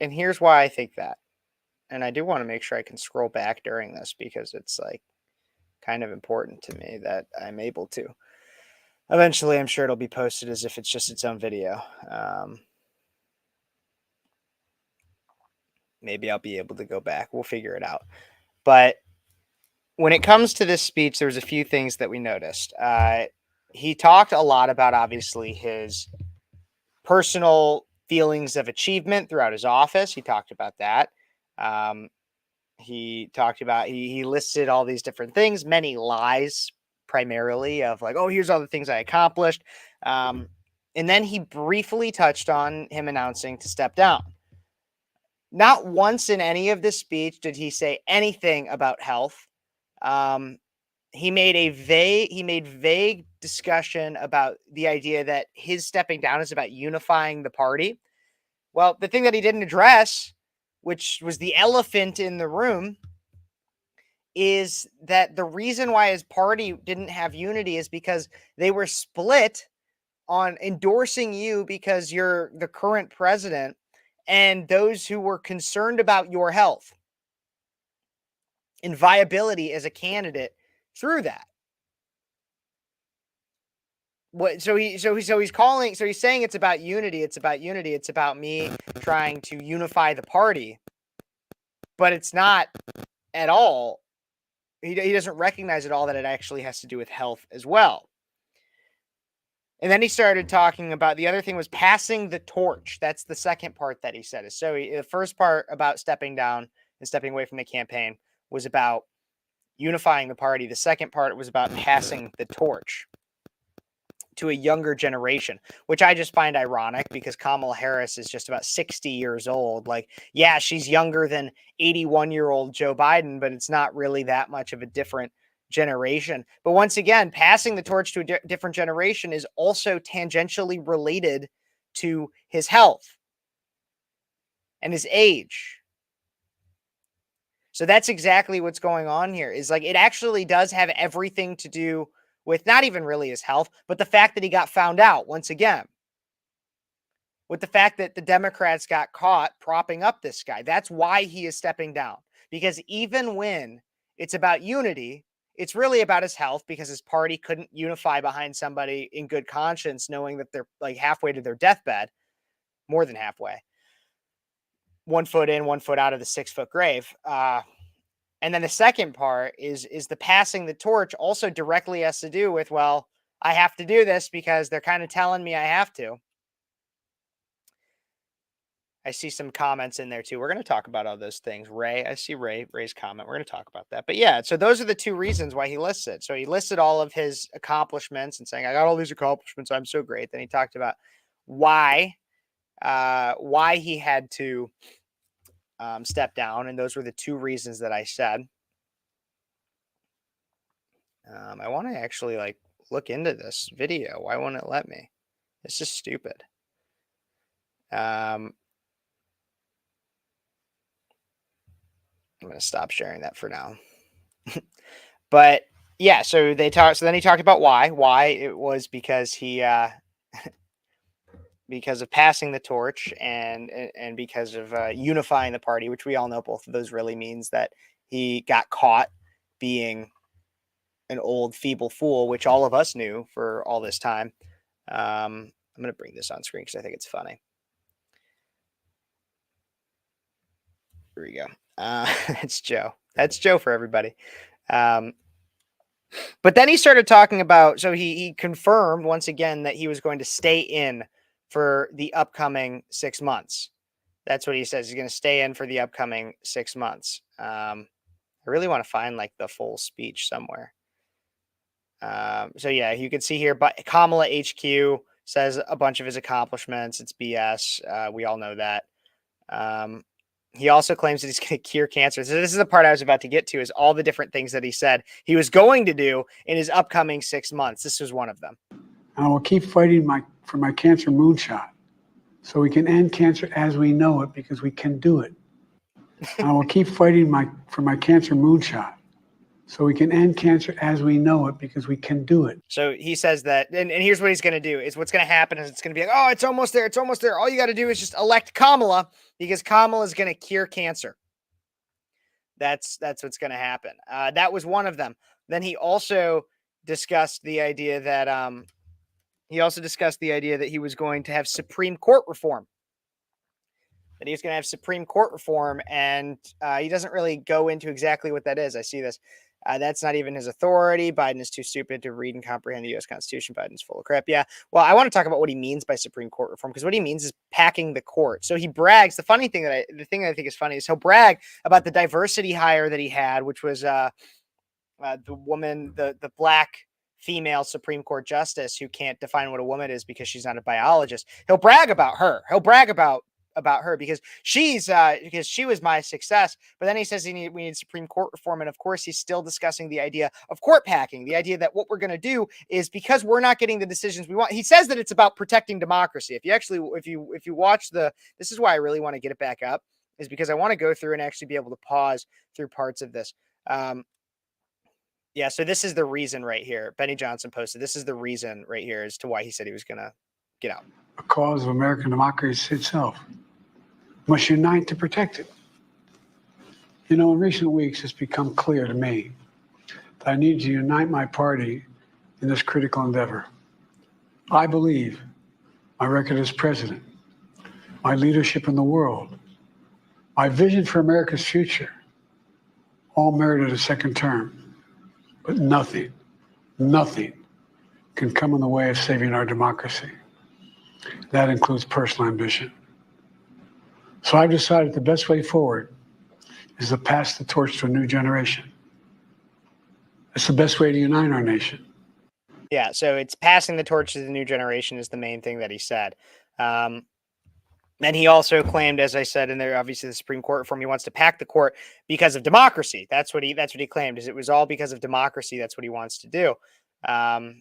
here's why I think that. And I do want to make sure I can scroll back during this because it's like kind of important to me that I'm able to. Eventually, I'm sure it'll be posted as if it's just its own video. Maybe I'll be able to go back. We'll figure it out. But when it comes to this speech, there was a few things that we noticed. He talked a lot about, obviously, his personal feelings of achievement throughout his office. He talked about that. He talked about, he listed all these different things, many lies primarily of like, oh, here's all the things I accomplished. And then he briefly touched on him announcing to step down. Not once in any of this speech did he say anything about health. He made vague discussion about the idea that his stepping down is about unifying the party. Well, the thing that he didn't address, which was the elephant in the room, is that the reason why his party didn't have unity is because they were split on endorsing you because you're the current president and those who were concerned about your health and viability as a candidate through that. He's saying it's about unity. It's about unity. It's about me trying to unify the party, but it's not at all. He doesn't recognize at all that it actually has to do with health as well. And then he started talking about the other thing was passing the torch. That's the second part that he said. So the first part about stepping down and stepping away from the campaign was about unifying the party. The second part was about passing the torch to a younger generation, which I just find ironic because Kamala Harris is just about 60 years old. Like, yeah, she's younger than 81-year-old Joe Biden, but it's not really that much of a different generation. But once again, passing the torch to a different generation is also tangentially related to his health and his age. So that's exactly what's going on here, is like, it actually does have everything to do with not even really his health, but the fact that he got found out once again. With the fact that the Democrats got caught propping up this guy. That's why he is stepping down. Because even when it's about unity, it's really about his health, because his party couldn't unify behind somebody in good conscience, knowing that they're like halfway to their deathbed, more than halfway. 1 foot in, 1 foot out of the 6-foot grave. And then the second part is the passing the torch also directly has to do with, well, I have to do this because they're kind of telling me I have to. I see some comments in there too. We're going to talk about all those things. Ray, I see Ray's comment. We're going to talk about that. But yeah, so those are the two reasons why he lists it. So he listed all of his accomplishments and saying, I got all these accomplishments, I'm so great. Then he talked about why he had to step down. And those were the two reasons that I said. I want to actually like look into this video. Why won't it let me? It's just stupid. I'm going to stop sharing that for now. But yeah, so then he talked about why it was because he because of passing the torch and because of unifying the party, which we all know both of those really means that he got caught being an old feeble fool, which all of us knew for all this time. I'm going to bring this on screen because I think it's funny. Here we go. It's Joe. That's Joe for everybody. But then he started talking about, so he confirmed once again that he was going to stay in for the upcoming 6 months. That's what he says. He's going to stay in for the upcoming 6 months. I really want to find like the full speech somewhere. So yeah, you can see here, but Kamala HQ says a bunch of his accomplishments. It's BS. We all know that. He also claims that he's going to cure cancer. So this is the part I was about to get to, is all the different things that he said he was going to do in his upcoming 6 months. This was one of them. And I will keep fighting for my cancer moonshot so we can end cancer as we know it, because we can do it. And I will keep fighting for my cancer moonshot so we can end cancer as we know it, because we can do it. So he says that, and here's what he's going to do, is what's going to happen is it's going to be like, oh, it's almost there. It's almost there. All you got to do is just elect Kamala, because Kamala is going to cure cancer. That's what's going to happen. That was one of them. Then he also discussed the idea that he was going to have Supreme Court reform. That he was going to have Supreme Court reform, and he doesn't really go into exactly what that is. I see this. That's not even his authority. Biden is too stupid to read and comprehend the U.S. Constitution. Biden's full of crap. Yeah. Well, I want to talk about what he means by Supreme Court reform, because what he means is packing the court. So he brags. The thing that I think is funny is he'll brag about the diversity hire that he had, which was the woman, the black female Supreme Court justice who can't define what a woman is because she's not a biologist. He'll brag about her. He'll brag about her because she was my success. But then he says we need Supreme Court reform. And of course, he's still discussing the idea of court packing, the idea that what we're going to do is, because we're not getting the decisions we want. He says that it's about protecting democracy. If you watch this is why I really want to get it back up, is because I want to go through and actually be able to pause through parts of this. Yeah. So this is the reason right here. Benny Johnson posted, this is the reason right here as to why he said he was going to get out. The cause of American democracy itself must unite to protect it. You know, in recent weeks, it's become clear to me that I need to unite my party in this critical endeavor. I believe my record as president, my leadership in the world, my vision for America's future, all merited a second term. But nothing can come in the way of saving our democracy. That includes personal ambition. So I've decided the best way forward is to pass the torch to a new generation. It's the best way to unite our nation. Yeah, so it's passing the torch to the new generation is the main thing that he said. And he also claimed, as I said in there, obviously the Supreme Court reform, he wants to pack the court because of democracy. That's what he claimed, is it was all because of democracy. That's what he wants to do. I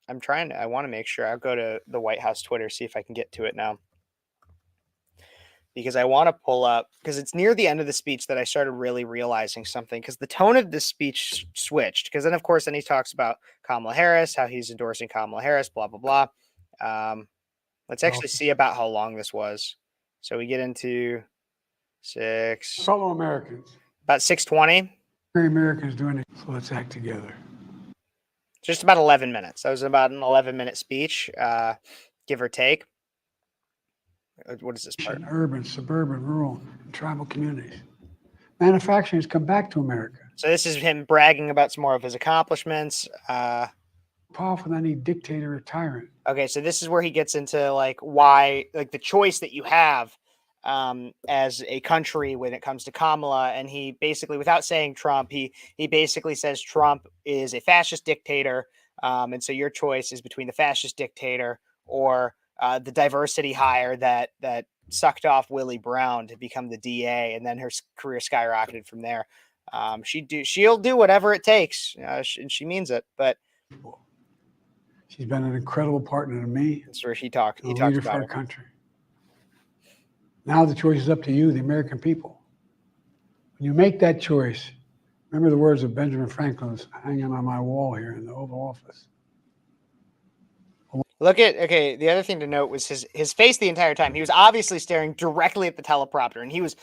want to make sure. I'll go to the White House Twitter, see if I can get to it now. because I want to pull up, because it's near the end of the speech that I started really realizing something, because the tone of this speech switched. Because then, of course, then he talks about Kamala Harris, how he's endorsing Kamala Harris, blah, blah, blah. Let's actually see about how long this was. So we get into Fellow Americans, about 6:20. Americans doing it, so let's act together. Just about 11 minutes. That was about an 11-minute speech, give or take. What is this part? Urban, suburban, rural, and tribal communities. Manufacturing has come back to America. So this is him bragging about some more of his accomplishments. Powerful than any dictator or tyrant. Okay, so this is where he gets into like why, like the choice that you have as a country when it comes to Kamala, and he basically, without saying Trump, he basically says Trump is a fascist dictator, and so your choice is between the fascist dictator or the diversity hire that sucked off Willie Brown to become the DA, and then her career skyrocketed from there. She'll do whatever it takes, and she means it. But she's been an incredible partner to me. that's where he talks Leader about for our her. country. Now the choice is up to you, the American people. When you make that choice, remember the words of Benjamin Franklin's hanging on my wall here in the Oval Office. The other thing to note was his face the entire time. He was obviously staring directly at the teleprompter, and he was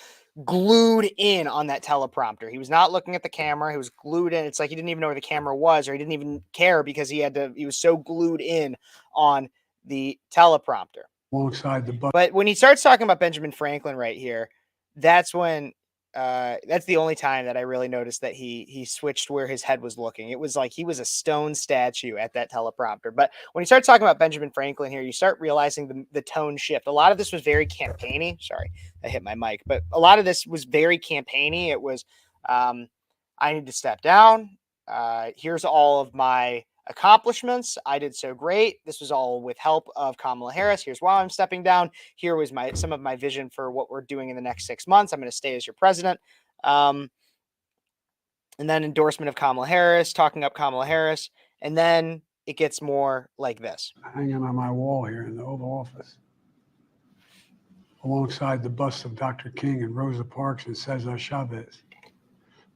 glued in on that teleprompter. He was not looking at the camera. He was glued in. It's like he didn't even know where the camera was, or he didn't even care because he was so glued in on the teleprompter. Alongside the bus. But when he starts talking about Benjamin Franklin right here, that's when that's the only time that I really noticed that he switched where his head was looking. It was like he was a stone statue at that teleprompter. But when he starts talking about Benjamin Franklin here, you start realizing the tone shift. A lot of this was very campaigny. Sorry, I hit my mic. But a lot of this was very campaigny. It was, I need to step down. Here's all of my accomplishments. I did so great. This was all with help of Kamala Harris. Here's why I'm stepping down. Here was some of my vision for what we're doing in the next 6 months. I'm going to stay as your president. And then endorsement of Kamala Harris, talking up Kamala Harris. And then it gets more like this. Hanging on my wall here in the Oval Office. Alongside the busts of Dr. King and Rosa Parks and Cesar Chavez.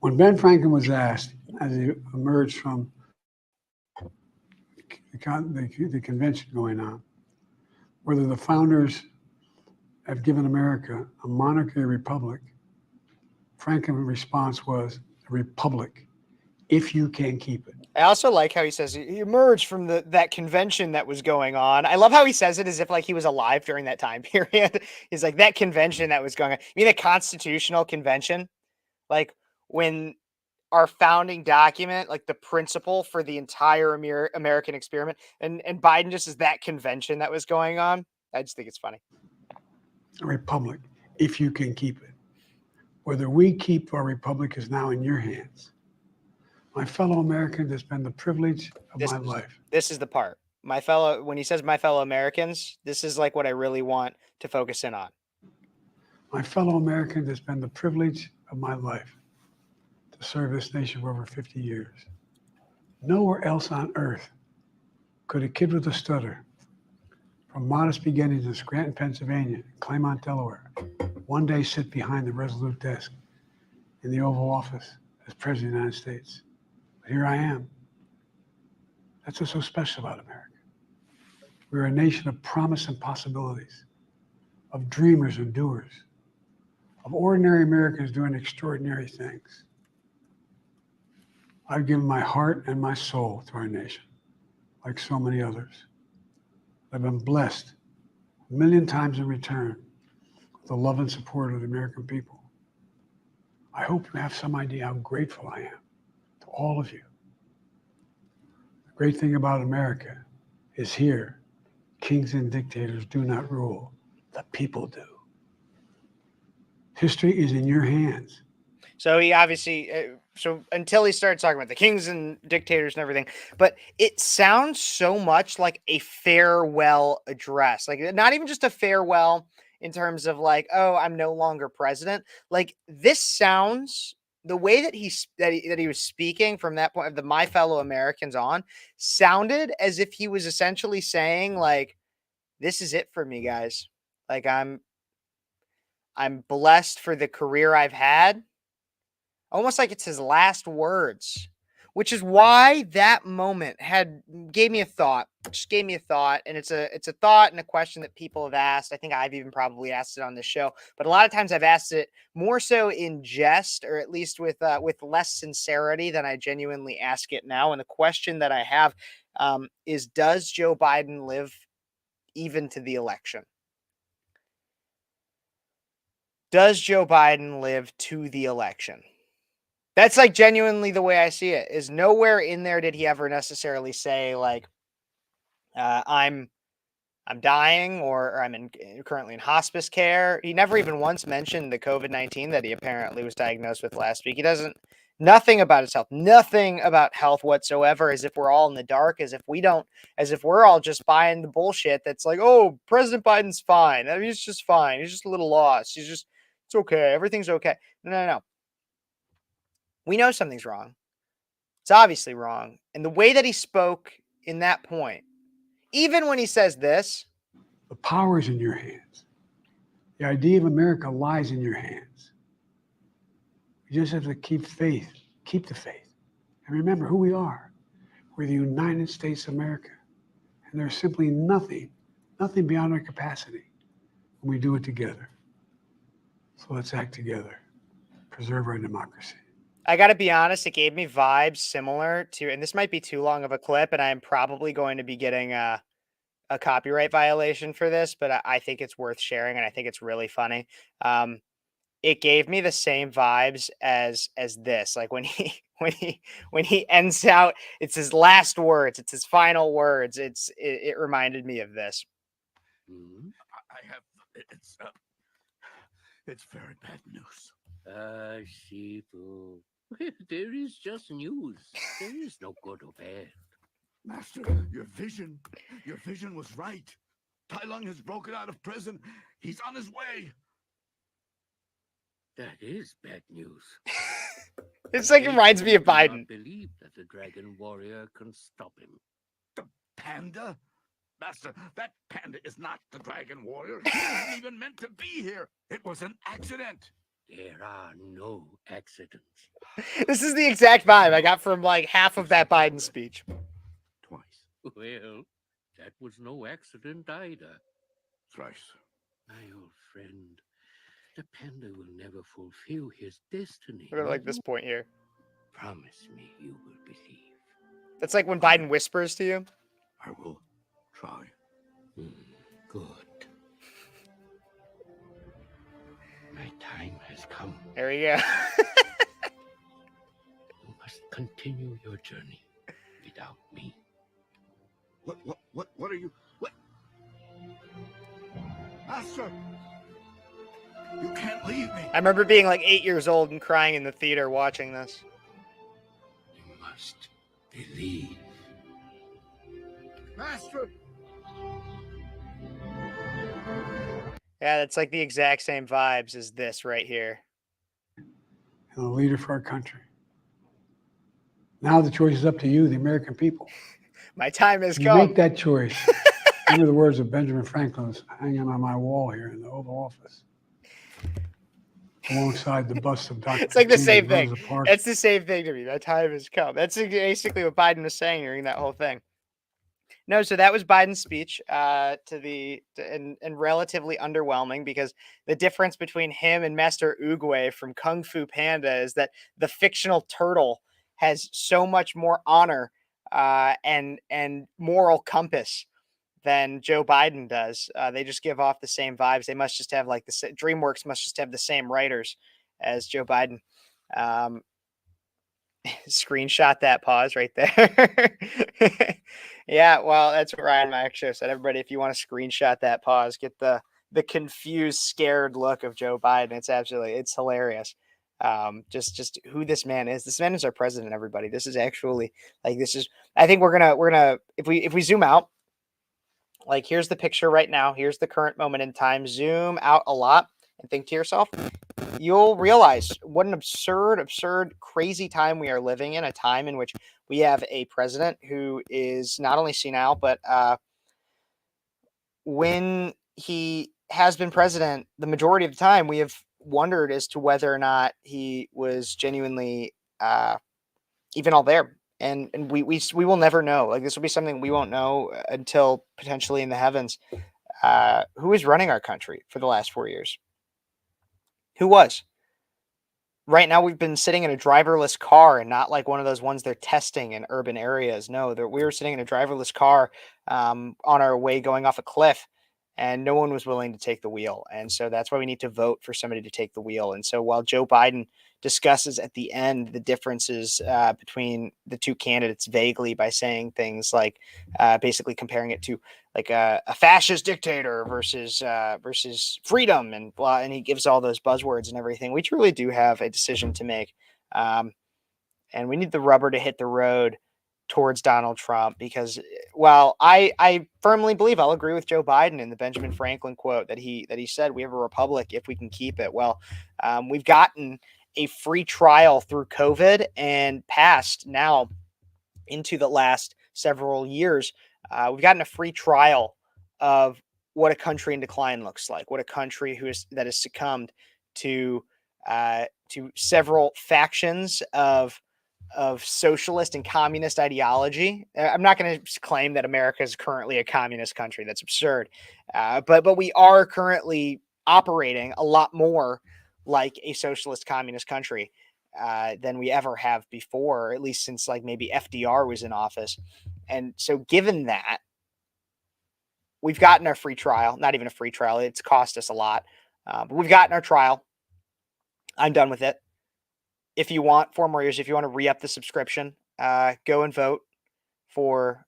When Ben Franklin was asked, as he emerged from the convention going on, whether the founders have given America a monarchy or republic, Franklin's response was a republic, if you can keep it. I also like how he says he emerged from that convention that was going on. I love how he says it as if like he was alive during that time period. He's like, that convention that was going on. You mean the Constitutional Convention? Like when our founding document, like the principle for the entire American experiment, and Biden just is that convention that was going on. I just think it's funny. A republic, if you can keep it. Whether we keep our republic is now in your hands. My fellow Americans, it's been the privilege of my life. This is the part. When he says my fellow Americans, this is like what I really want to focus in on. My fellow Americans, it's been the privilege of my life to serve this nation for over 50 years. Nowhere else on earth could a kid with a stutter from modest beginnings in Scranton, Pennsylvania, Claymont, Delaware, one day sit behind the Resolute desk in the Oval Office as President of the United States. But here I am. That's what's so special about America. We're a nation of promise and possibilities, of dreamers and doers, of ordinary Americans doing extraordinary things. I've given my heart and my soul to our nation, like so many others. I've been blessed a million times in return with the love and support of the American people. I hope you have some idea how grateful I am to all of you. The great thing about America is here, kings and dictators do not rule, the people do. History is in your hands. So he obviously, so until he started talking about the kings and dictators and everything, but it sounds so much like a farewell address, like not even just a farewell in terms of like, oh, I'm no longer president. Like this sounds, the way that he was speaking from that point of the my fellow Americans on sounded as if he was essentially saying like, this is it for me, guys. Like I'm blessed for the career I've had. Almost like it's his last words, which is why that moment gave me a thought. Just gave me a thought, and it's a thought and a question that people have asked. I think I've even probably asked it on this show, but a lot of times I've asked it more so in jest, or at least with less sincerity than I genuinely ask it now. And the question that I have is: does Joe Biden live even to the election? Does Joe Biden live to the election? That's like genuinely the way I see it. Is nowhere in there did he ever necessarily say like, I'm dying, or I'm currently in hospice care. He never even once mentioned the COVID-19 that he apparently was diagnosed with last week. He doesn't, nothing about his health, nothing about health whatsoever, as if we're all in the dark, as if we're all just buying the bullshit that's like, oh, President Biden's fine. I mean, he's just fine. He's just a little lost. It's okay. Everything's okay. No. We know something's wrong. It's obviously wrong. And the way that he spoke in that point, even when he says this, The power is in your hands. The idea of America lies in your hands. You just have to keep faith, keep the faith. And remember who we are. We're the United States of America. And there's simply nothing beyond our capacity when we do it together. So let's act together, preserve our democracy. I got to be honest, it gave me vibes similar to, and this might be too long of a clip, and I'm probably going to be getting a copyright violation for this, but I think it's worth sharing, and I think it's really funny. It gave me the same vibes as this, like when he ends out, it's his last words, it's his final words. It reminded me of this. It's very bad news. Sheeple. There is just news. There is no good or bad. Master, your vision was right. Tai Lung has broken out of prison. He's on his way. That is bad news. It's like, it reminds me of I do Biden. not believe that the Dragon Warrior can stop him. The panda? Master, that panda is not the Dragon Warrior. He wasn't even meant to be here. It was an accident. There are no accidents. This is the exact vibe I got from like half of that Biden speech. Twice. Well, that was no accident either. Thrice. My old friend, the panda will never fulfill his destiny. I like this point here. Promise me you will believe. That's like when Biden whispers to you. I will try. Good. My time has come. There we go. You must continue your journey without me. What are you? What? Master! You can't leave me. I remember being like 8 years old and crying in the theater watching this. You must believe. Master! Yeah, that's like the exact same vibes as this right here. And a leader for our country. Now the choice is up to you, the American people. My time has You come. make that choice. Remember the words of Benjamin Franklin hanging on my wall here in the Oval Office. Alongside the bust of Dr. It's like the King same in thing. Rosa Parks. It's the same thing to me. My time has come. That's basically what Biden was saying during that whole thing. No, so that was Biden's speech and relatively underwhelming, because the difference between him and Master Oogway from Kung Fu Panda is that the fictional turtle has so much more honor and moral compass than Joe Biden does. They just give off the same vibes. They must just have like DreamWorks must just have the same writers as Joe Biden. Screenshot that pause right there. Yeah, well, that's what Ryan Mack Show said. Everybody, if you want to screenshot that pause, get the confused, scared look of Joe Biden. It's hilarious. Just who this man is. This man is our president, everybody. This is actually like, I think we're gonna if we zoom out, like, here's the picture right now. Here's the current moment in time. Zoom out a lot and think to yourself, you'll realize what an absurd, crazy time we are living in, a time in which we have a president who is not only senile, but when he has been president the majority of the time, we have wondered as to whether or not he was genuinely even all there. And we will never know. Like, this will be something we won't know until potentially in the heavens. Who is running our country for the last 4 years? Who was? Right now, we've been sitting in a driverless car, and not like one of those ones they're testing in urban areas. No, we were sitting in a driverless car on our way going off a cliff, and no one was willing to take the wheel. And so that's why we need to vote for somebody to take the wheel. And so while Joe Biden discusses at the end the differences between the two candidates vaguely by saying things like basically comparing it to like a fascist dictator versus freedom, and blah, and he gives all those buzzwords and everything. We truly do have a decision to make, and we need the rubber to hit the road towards Donald Trump, because while I firmly believe, I'll agree with Joe Biden in the Benjamin Franklin quote that he said, we have a republic if we can keep it. Well, we've gotten a free trial through COVID and past now into the last several years. We've gotten a free trial of what a country in decline looks like, what a country that has succumbed to several factions of socialist and communist ideology. I'm not going to claim that America is currently a communist country. That's absurd. But we are currently operating a lot more like a socialist communist country than we ever have before, at least since like maybe FDR was in office. And so given that, we've gotten our free trial, not even a free trial, it's cost us a lot, but we've gotten our trial. I'm done with it. If you want 4 more years, if you want to re-up the subscription, go and vote for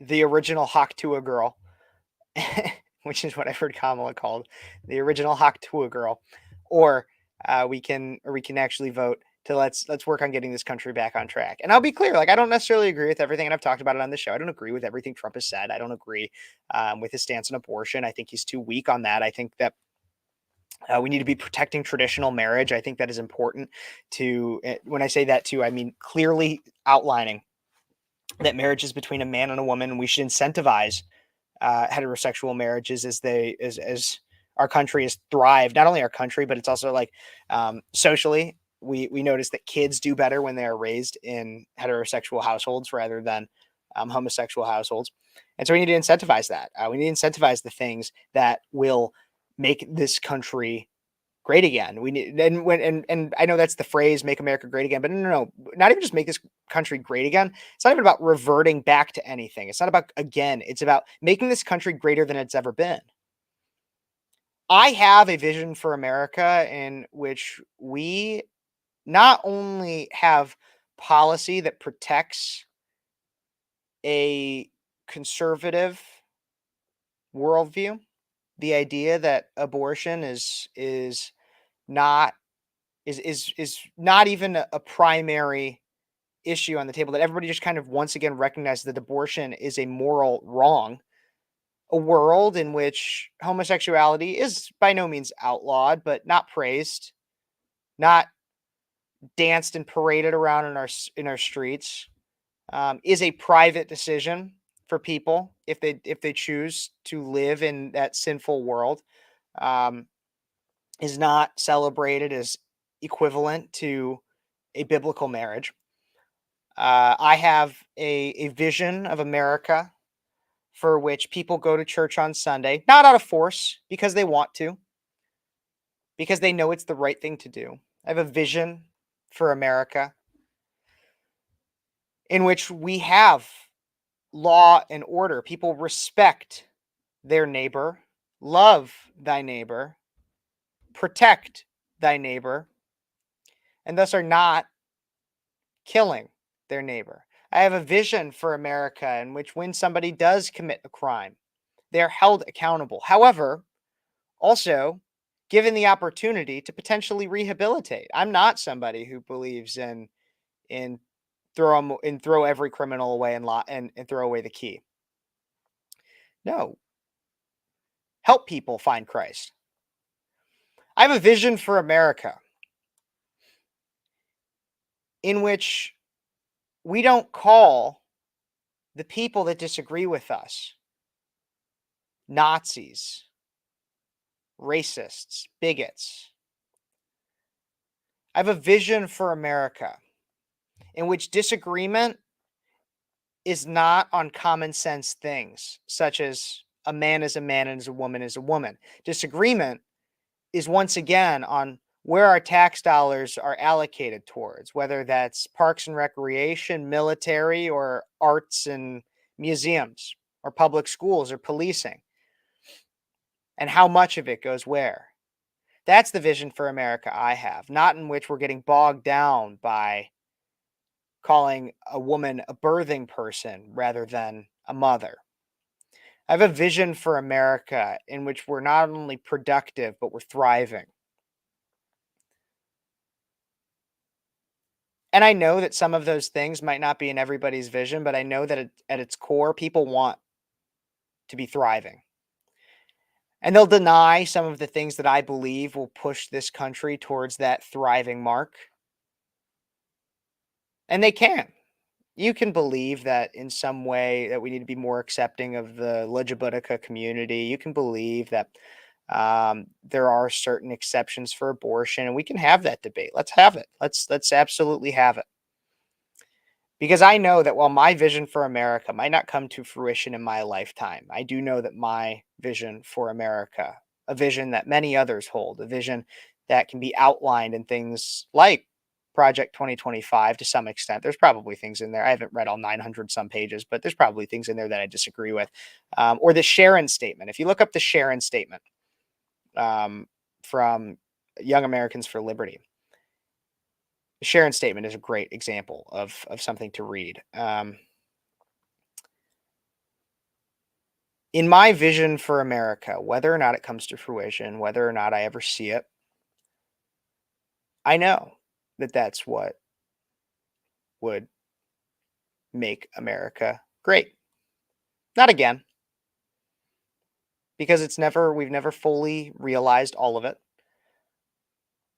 the original Haktua girl, which is what I've heard Kamala called the original Haktua girl, or we can actually vote to let's work on getting this country back on track. And I'll be clear, like, I don't necessarily agree with everything, and I've talked about it on the show. I don't agree with everything Trump has said. I don't agree with his stance on abortion. I think he's too weak on that. I think that we need to be protecting traditional marriage. I think that is important to, when I say that too, I mean clearly outlining that marriage is between a man and a woman, and we should incentivize heterosexual marriages as our country has thrived. Not only our country, but it's also like socially, we notice that kids do better when they are raised in heterosexual households rather than homosexual households. And so we need to incentivize that. We need to incentivize the things that will make this country great again. We need, and I know that's the phrase, make America great again, but no, not even just make this country great again. It's not even about reverting back to anything. It's not about, again, it's about making this country greater than it's ever been. I have a vision for America in which we not only have policy that protects a conservative worldview, the idea that abortion is not even a primary issue on the table, that everybody just kind of once again recognizes that abortion is a moral wrong, a world in which homosexuality is by no means outlawed, but not praised, not danced and paraded around in our streets, is a private decision for people if they choose to live in that sinful world, is not celebrated as equivalent to a biblical marriage. I have a vision of America for which people go to church on Sunday, not out of force, because they want to, because they know it's the right thing to do. I have a vision for America in which we have law and order. People respect their neighbor, love thy neighbor, protect thy neighbor, and thus are not killing their neighbor. I have a vision for America in which when somebody does commit a crime, they're held accountable. However, also given the opportunity to potentially rehabilitate. I'm not somebody who believes in throw every criminal away and throw away the key. No. Help people find Christ. I have a vision for America in which we don't call the people that disagree with us Nazis racists, bigots. I have a vision for America in which disagreement is not on common sense things, such as a man is a man and a woman is a woman. Disagreement is once again on where our tax dollars are allocated towards, whether that's parks and recreation, military, or arts and museums, or public schools, or policing, and how much of it goes where. That's the vision for America I have, not in which we're getting bogged down by calling a woman a birthing person rather than a mother. I have a vision for America in which we're not only productive, but we're thriving. And I know that some of those things might not be in everybody's vision, but I know that at its core, people want to be thriving. And they'll deny some of the things that I believe will push this country towards that thriving mark. And they can. You can believe that in some way that we need to be more accepting of the LGBT community. You can believe that there are certain exceptions for abortion, and we can have that debate. Let's have it. Let's absolutely have it. Because I know that while my vision for America might not come to fruition in my lifetime, I do know that my vision for America, a vision that many others hold, a vision that can be outlined in things like Project 2025 to some extent. There's probably things in there. I haven't read all 900 some pages, but there's probably things in there that I disagree with. Or the Sharon Statement. If you look up the Sharon Statement from Young Americans for Liberty, the Sharon Statement is a great example of something to read. In my vision for America, whether or not it comes to fruition, whether or not I ever see it, I know that that's what would make America great. Not again, because we've never fully realized all of it.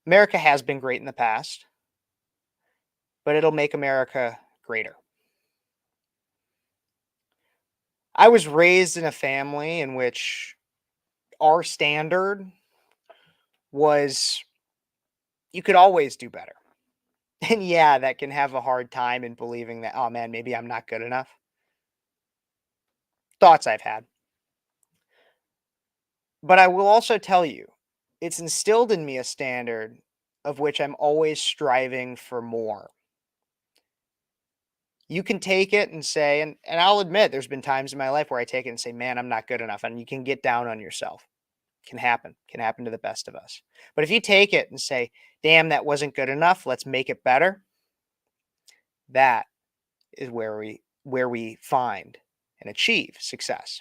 America has been great in the past, but it'll make America greater. I was raised in a family in which our standard was you could always do better. And yeah, that can have a hard time in believing that, oh man, maybe I'm not good enough. Thoughts I've had. But I will also tell you, it's instilled in me a standard of which I'm always striving for more. You can take it and say, and I'll admit there's been times in my life where I take it and say, man, I'm not good enough. And you can get down on yourself. Can happen to the best of us. But if you take it and say, damn, that wasn't good enough, let's make it better. That is where we find and achieve success.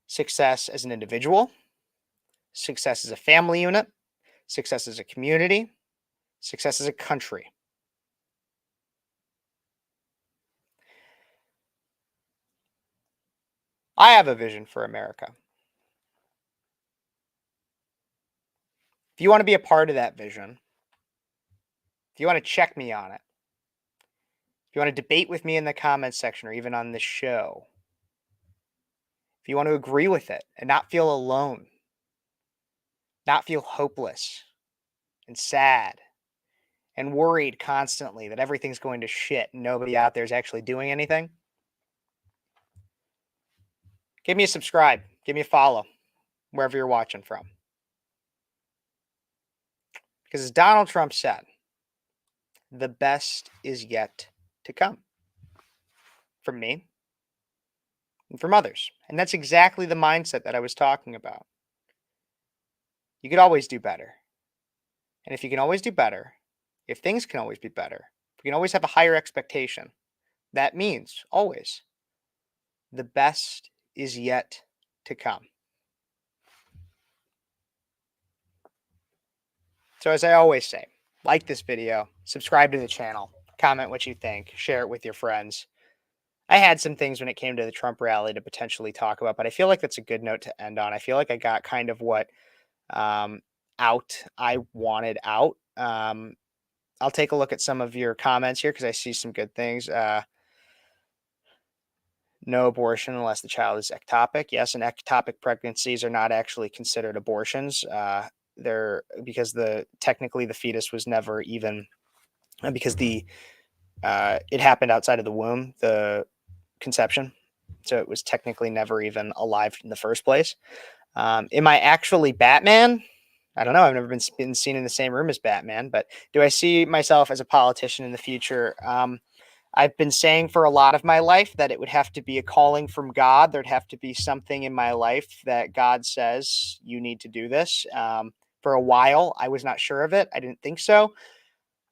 Success as an individual, success as a family unit, success as a community, success as a country. I have a vision for America. If you want to be a part of that vision, if you want to check me on it, if you want to debate with me in the comments section or even on this show, if you want to agree with it and not feel alone, not feel hopeless and sad and worried constantly that everything's going to shit and nobody out there is actually doing anything, give me a subscribe, give me a follow, wherever you're watching from. Because as Donald Trump said, the best is yet to come. From me and from others. And that's exactly the mindset that I was talking about. You could always do better. And if you can always do better, if things can always be better, if we can always have a higher expectation, that means always the best is yet to come. So as I always say, like this video, subscribe to the channel, comment what you think, share it with your friends. I had some things when it came to the Trump rally to potentially talk about, but I feel like that's a good note to end on. I feel like I got kind of what out I wanted out. I'll take a look at some of your comments here because I see some good things. no abortion unless the child is ectopic. Yes, and ectopic pregnancies are not actually considered abortions. They're because technically the fetus was never even because it happened outside of the womb, the conception. So it was technically never even alive in the first place. Am I actually Batman? I don't know. I've never been seen in the same room as Batman, but do I see myself as a politician in the future? I've been saying for a lot of my life that it would have to be a calling from God. There'd have to be something in my life that God says, you need to do this. For a while, I was not sure of it. I didn't think so.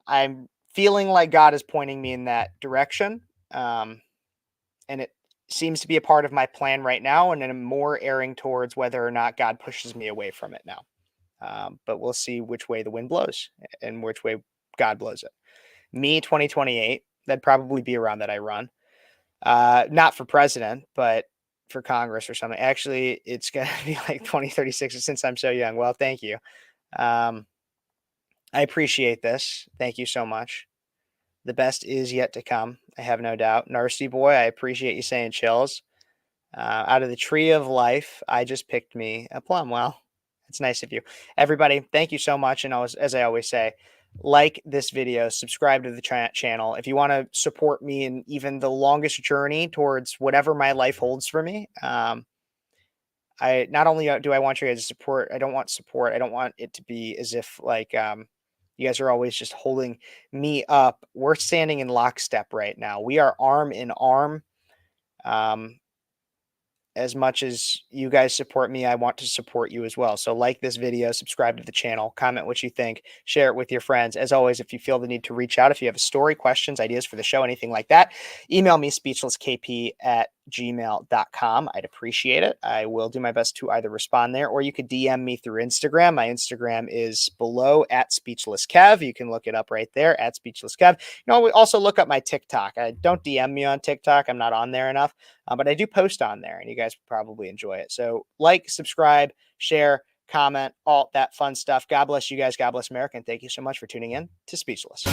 I'm feeling like God is pointing me in that direction. And it seems to be a part of my plan right now. And I'm more erring towards whether or not God pushes me away from it now. But we'll see which way the wind blows and which way God blows it. Me, 2028, that'd probably be around that I run. Not for president, but for Congress or something. Actually, it's going to be like 2036 since I'm so young. Well, thank you. I appreciate this. Thank you so much. The best is yet to come. I have no doubt. Narsty boy, I appreciate you saying chills. Out of the tree of life, I just picked me a plum. Well, it's nice of you. Everybody, thank you so much. And as I always say, like this video, subscribe to the channel. If you want to support me in even the longest journey towards whatever my life holds for me, I not only do I want you guys to support, I don't want support. I don't want it to be as if like you guys are always just holding me up. We're standing in lockstep right now. We are arm in arm. As much as you guys support me, I want to support you as well. So like this video, subscribe to the channel, comment what you think, share it with your friends. As always, if you feel the need to reach out, if you have a story, questions, ideas for the show, anything like that, email me speechlesskp@gmail.com. I'd appreciate it. I will do my best to either respond there or you could DM me through Instagram. My Instagram is below @speechlesskev. You can look it up right there @speechlesskev. You know, we also look up my TikTok. Don't DM me on TikTok. I'm not on there enough. But I do post on there and you guys probably enjoy it. So like, subscribe, share, comment, all that fun stuff. God bless you guys. God bless America. And thank you so much for tuning in to Speechless.